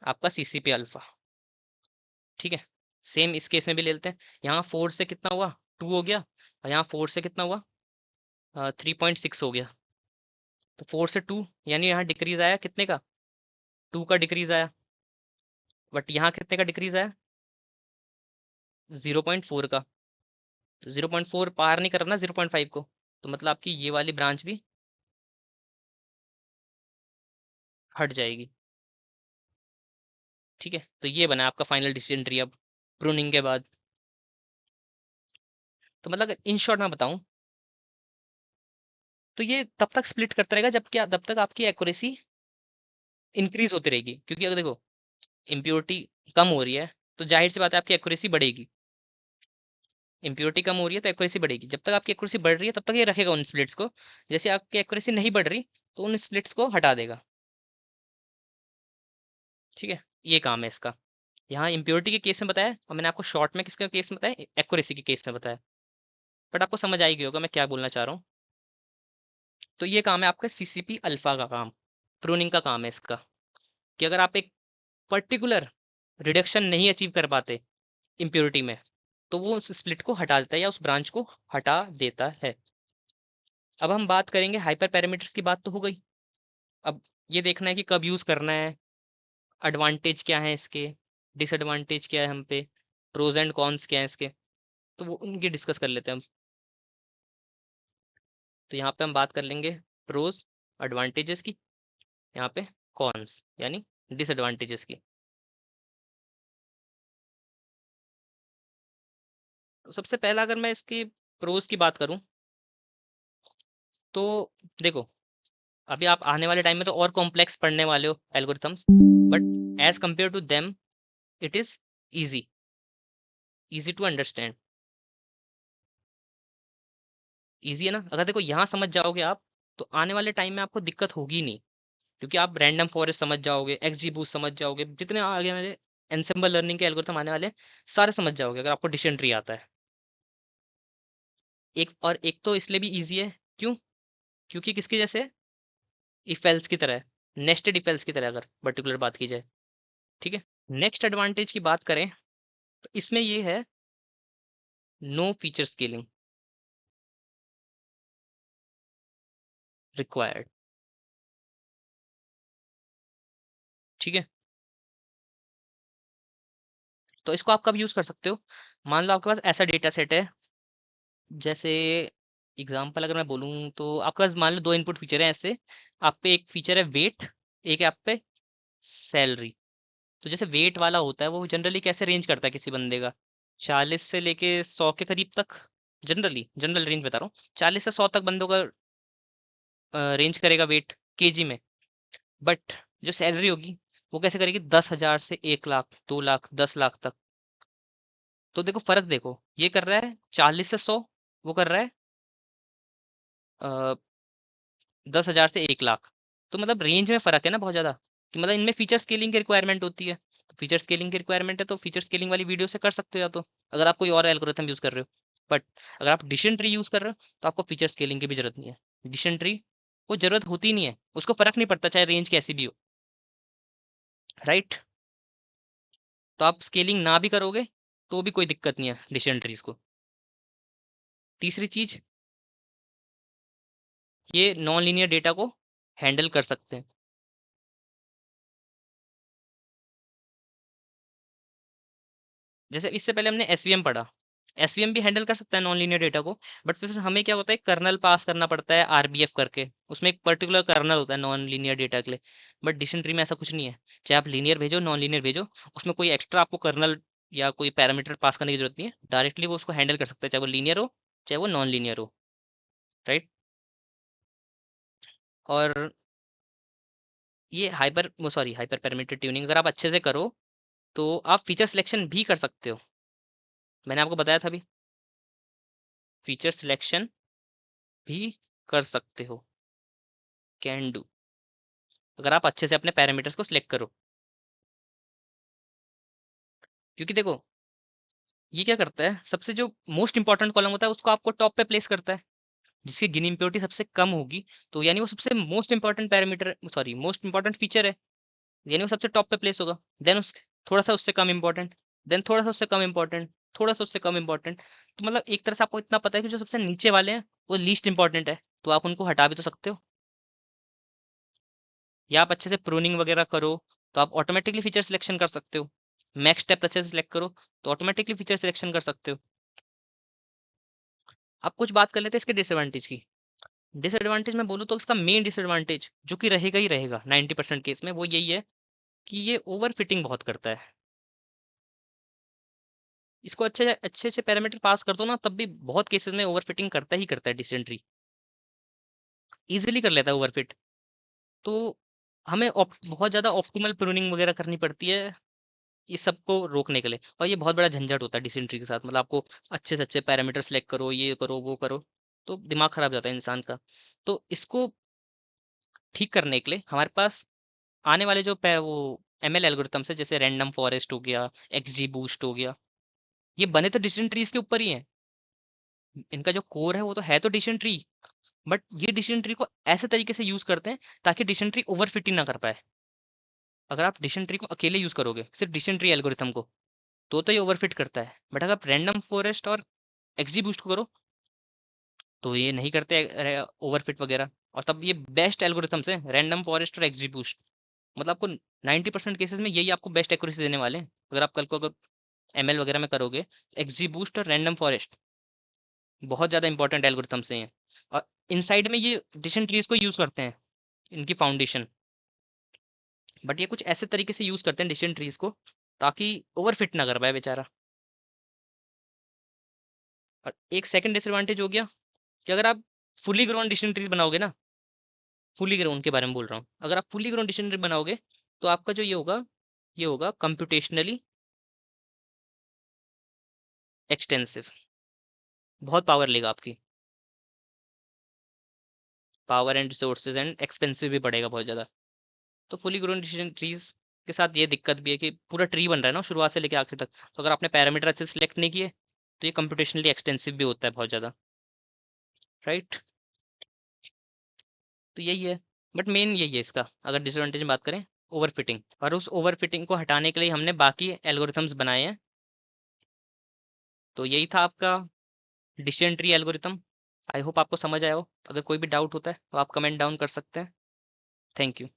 आपका CCP अल्फा। ठीक है, सेम इस केस में भी ले लेते हैं। यहाँ 4 से कितना हुआ, 2 हो गया, और यहाँ 4 से कितना हुआ, 3.6 हो गया। तो 4 से 2 यानी यहाँ डिक्रीज आया कितने का, 2 का डिक्रीज आया। बट यहाँ कितने का डिक्रीज आया, 0.4 का। 0.4 पार नहीं कर रहा ना 0.5 को, तो मतलब आपकी ये वाली ब्रांच भी हट जाएगी। ठीक है, तो ये बना आपका फाइनल डिसीजन ट्री अब प्रूनिंग के बाद। तो मतलब इन शॉर्ट मैं बताऊं, तो ये तब तक स्प्लिट करता रहेगा जब क्या, तब तक आपकी एक्यूरेसी इंक्रीज होती रहेगी। क्योंकि अगर देखो इम्प्योरिटी कम हो रही है, तो जाहिर सी बात है आपकी एक्यूरेसी बढ़ेगी। इम्प्योरिटी कम हो रही है तो एक्यूरेसी बढ़ेगी। जब तक आपकी एक्यूरेसी बढ़ रही है तब तक ये रखेगा उन स्प्लिट्स को। जैसे आपकी एक्यूरेसी नहीं बढ़ रही तो उन स्प्लिट्स को हटा देगा। ठीक है, ये काम है इसका। यहाँ इम्प्योरिटी के केस में बताया, और मैंने आपको शॉर्ट में किसके केस में बताया, एक्यूरेसी के केस में बताया। बट आपको समझ आई गई होगा मैं क्या बोलना चाह रहा हूँ। तो ये काम है आपका CCP अल्फा का काम, प्रूनिंग का काम है इसका। कि अगर आप एक पर्टिकुलर रिडक्शन नहीं अचीव कर पाते इम्प्योरिटी में, तो वो उस स्प्लिट को हटा देता है या उस ब्रांच को हटा देता है। अब हम बात करेंगे हाइपर पैरामीटर्स की, बात तो हो गई। अब ये देखना है कि कब यूज़ करना है, एडवांटेज क्या है इसके, डिसएडवांटेज क्या है हम पे, प्रोज एंड कॉन्स क्या है इसके, तो वो उनकी डिस्कस कर लेते हैं हम। तो यहाँ पे हम बात कर लेंगे प्रोज एडवांटेजेस की, यहाँ पे कॉन्स यानी डिसएडवांटेजेस की। तो सबसे पहला अगर मैं इसकी प्रोज की बात करूँ, तो देखो अभी आप आने वाले टाइम में तो और कॉम्प्लेक्स पढ़ने वाले हो algorithms, but as compare to them it is easy, easy to understand. Easy है ना, अगर देखो यहाँ समझ जाओगे आप, तो आने वाले टाइम में आपको दिक्कत होगी नहीं। क्योंकि आप रैंडम फॉरेस्ट समझ जाओगे, XGBoost समझ जाओगे, जितने आगे मेरे एनसेम्बल लर्निंग के एल्गोरिथम आने वाले हैं, सारे समझ जाओगे अगर आपको डिसिजन ट्री आता है। एक और एक तो इसलिए भी इजी है, क्यों, क्योंकि किसके जैसे, इफ एल्स की तरह, नेस्टेड इफ एल्स की तरह अगर पर्टिकुलर बात की जाए। ठीक है, नेक्स्ट एडवांटेज की बात करें तो इसमें ये है नो फीचर स्केलिंग। रिक्वायर्ड। ठीक है, तो इसको आप कब यूज कर सकते हो? मान लो आपके पास ऐसा डेटा सेट है, जैसे एग्जांपल अगर मैं बोलूँ तो आपके पास मान लो दो इनपुट फीचर है ऐसे। आप पे एक फीचर है वेट, एक है आप पे सैलरी। तो जैसे वेट वाला होता है वो जनरली कैसे रेंज करता है किसी बंदे का, 40 से लेके 100 के करीब तक। जनरली जनरल रेंज बता रहा हूँ, 40 से 100 तक बंदों का रेंज करेगा वेट केजी में। बट जो सैलरी होगी वो कैसे करेगी, 10,000 से 1 लाख, 2 लाख, 10 लाख तक। तो देखो फर्क देखो, ये कर रहा है 40 से 100, वो कर रहा है 10,000 से 1 लाख। तो मतलब रेंज में फर्क है ना बहुत ज्यादा, कि मतलब इनमें फीचर स्केलिंग की रिक्वायरमेंट होती है। तो फीचर स्केलिंग की रिक्वायरमेंट है तो फीचर स्केलिंग वाली वीडियो से कर सकते हो, या तो अगर आप कोई और एल्गोरिथम यूज कर रहे हो। बट अगर आप डिसीजन ट्री यूज कर रहे हो तो आपको फीचर स्केलिंग की भी जरूरत नहीं है। डिसीजन ट्री को जरूरत होती नहीं है, उसको फर्क नहीं पड़ता चाहे रेंज कैसी भी हो, राइट। तो आप स्केलिंग ना भी करोगे तो भी कोई दिक्कत नहीं है डिसीजन ट्रीज को। तीसरी चीज, ये नॉन लीनियर डेटा को हैंडल कर सकते हैं। जैसे इससे पहले हमने एसवीएम पढ़ा, एसवीएम भी हैंडल कर सकता है नॉन लीनियर डेटा को। बट फिर हमें क्या होता है, कर्नल पास करना पड़ता है आरबीएफ करके, उसमें एक पर्टिकुलर कर्नल होता है नॉन लीनियर डेटा के लिए। बट डिक्शनरी ट्री में ऐसा कुछ नहीं है, चाहे आप लीनियर भेजो नॉन लीनियर भेजो, उसमें कोई एक्स्ट्रा आपको कर्नल या कोई पैरामीटर पास करने की जरूरत नहीं है। डायरेक्टली वो उसको हैंडल कर सकता है, चाहे वो लीनियर हो चाहे वो नॉन लीनियर हो, राइट। और ये हाइपर पैरामीटर ट्यूनिंग अगर आप अच्छे से करो तो आप फीचर सिलेक्शन भी कर सकते हो। मैंने आपको बताया था अभी, फीचर सिलेक्शन भी कर सकते हो, कैन डू, अगर आप अच्छे से अपने पैरामीटर्स को सिलेक्ट करो। क्योंकि देखो ये क्या करता है, सबसे जो मोस्ट इंपॉर्टेंट कॉलम होता है उसको आपको टॉप पे प्लेस करता है, जिसकी गिन इम्प्योरिटी सबसे कम होगी। तो यानी वो सबसे most important parameter, sorry most important feature है, यानी वो सबसे टॉप पे प्लेस होगा। देन उस थोड़ा सा उससे कम इंपॉर्टेंट, देन थोड़ा सा उससे कम इंपॉर्टेंट, थोड़ा सा उससे कम इंपॉर्टेंट। तो मतलब एक तरह से आपको इतना पता है कि जो सबसे नीचे वाले हैं वो लीस्ट इंपॉर्टेंट है, तो आप उनको हटा भी तो सकते हो। या आप अच्छे से प्रूनिंग वगैरह करो तो आप ऑटोमेटिकली फीचर सिलेक्शन कर सकते हो। मैक्स स्टेप अच्छे से सिलेक्ट करो तो ऑटोमेटिकली फीचर सिलेक्शन कर सकते हो। अब कुछ बात कर लेते हैं इसके डिसएडवांटेज की। डिसएडवांटेज में बोलूँ तो इसका मेन डिसएडवांटेज जो कि रहेगा ही रहेगा 90% केस में, वो यही है कि ये ओवर फिटिंग बहुत करता है। इसको अच्छे अच्छे अच्छे पैरामीटर पास कर दो ना, तब भी बहुत केसेस में ओवर फिटिंग करता ही करता है डिसेंट्री, इजीली कर लेता है ओवर फिट। तो हमें बहुत ज़्यादा ऑप्टिमल प्रूनिंग वगैरह करनी पड़ती है इस सबको रोकने के लिए, और ये बहुत बड़ा झंझट होता है डिसेंट्री के साथ। मतलब आपको अच्छे से अच्छे पैरामीटर सेलेक्ट करो, ये करो वो करो, तो दिमाग खराब हो जाता है इंसान का। तो इसको ठीक करने के लिए हमारे पास आने वाले जो वो एमएल एल्गोरिथम्स है, जैसे रैंडम फॉरेस्ट हो गया, एक्सजी बूस्ट हो गया, ये बने तो डिसीजन ट्रीज के ऊपर ही है। इनका जो कोर है वो तो है तो डिसीजन ट्री, बट ये डिसीजन ट्री को ऐसे तरीके से यूज करते हैं ताकि डिसीजन ट्री ओवरफिटिंग ना कर पाए। अगर आप डिसीजन ट्री को अकेले यूज करोगे सिर्फ डिसीजन ट्री एल्गोरिथम को, तो ये ओवरफिट करता है। बट अगर आप रैंडम फॉरेस्ट और एक्सजी बूस्ट को करो तो ये नहीं करते ओवरफिट वगैरह। और तब ये बेस्ट एल्गोरिथम्स हैं रैंडम फॉरेस्ट और एक्सजी बूस्ट। मतलब आपको 90% केसेस में यही आपको बेस्ट एक्यूरेसी देने वाले हैं। अगर आप कल को अगर एमएल वगैरह में करोगे, एक्सजी बूस्ट और रैंडम फॉरेस्ट बहुत ज़्यादा इंपॉर्टेंट एल्गोरिथम्स हैं ये। और इनसाइड में ये डिसीजन ट्रीज को यूज़ करते हैं, इनकी फाउंडेशन। बट ये कुछ ऐसे तरीके से यूज़ करते हैं डिसीजन ट्रीज को ताकि ओवरफिट ना कर पाए बेचारा। और एक सेकंड डिसएडवांटेज हो गया कि अगर आप फुली ग्रोन डिसीजन ट्रीज बनाओगे ना, फुली ग्रोन के बारे में बोल रहा हूँ, अगर आप फुली ग्रोन डिसीजन ट्री बनाओगे तो आपका जो ये होगा कंप्यूटेशनली एक्सटेंसिव, बहुत पावर लेगा आपकी, power and resources and expensive भी पड़ेगा बहुत ज़्यादा। तो फुली ग्रोन डिसीजन ट्रीज के साथ ये दिक्कत भी है कि पूरा ट्री बन रहा है ना शुरुआत से लेकर आखिर तक, तो अगर आपने पैरामीटर अच्छे से सिलेक्ट नहीं किए तो ये कंप्यूटेशनली एक्सटेंसिव भी होता है बहुत ज़्यादा, राइट। तो यही है, बट मेन यही है इसका अगर डिसएडवांटेज में बात करें, ओवर फिटिंग। और उस ओवर फिटिंग को हटाने के लिए हमने बाकी एल्गोरिथम्स बनाए हैं। तो यही था आपका decision tree algorithm. I hope आपको समझ आया हो। अगर कोई भी डाउट होता है तो आप कमेंट डाउन कर सकते हैं। Thank you.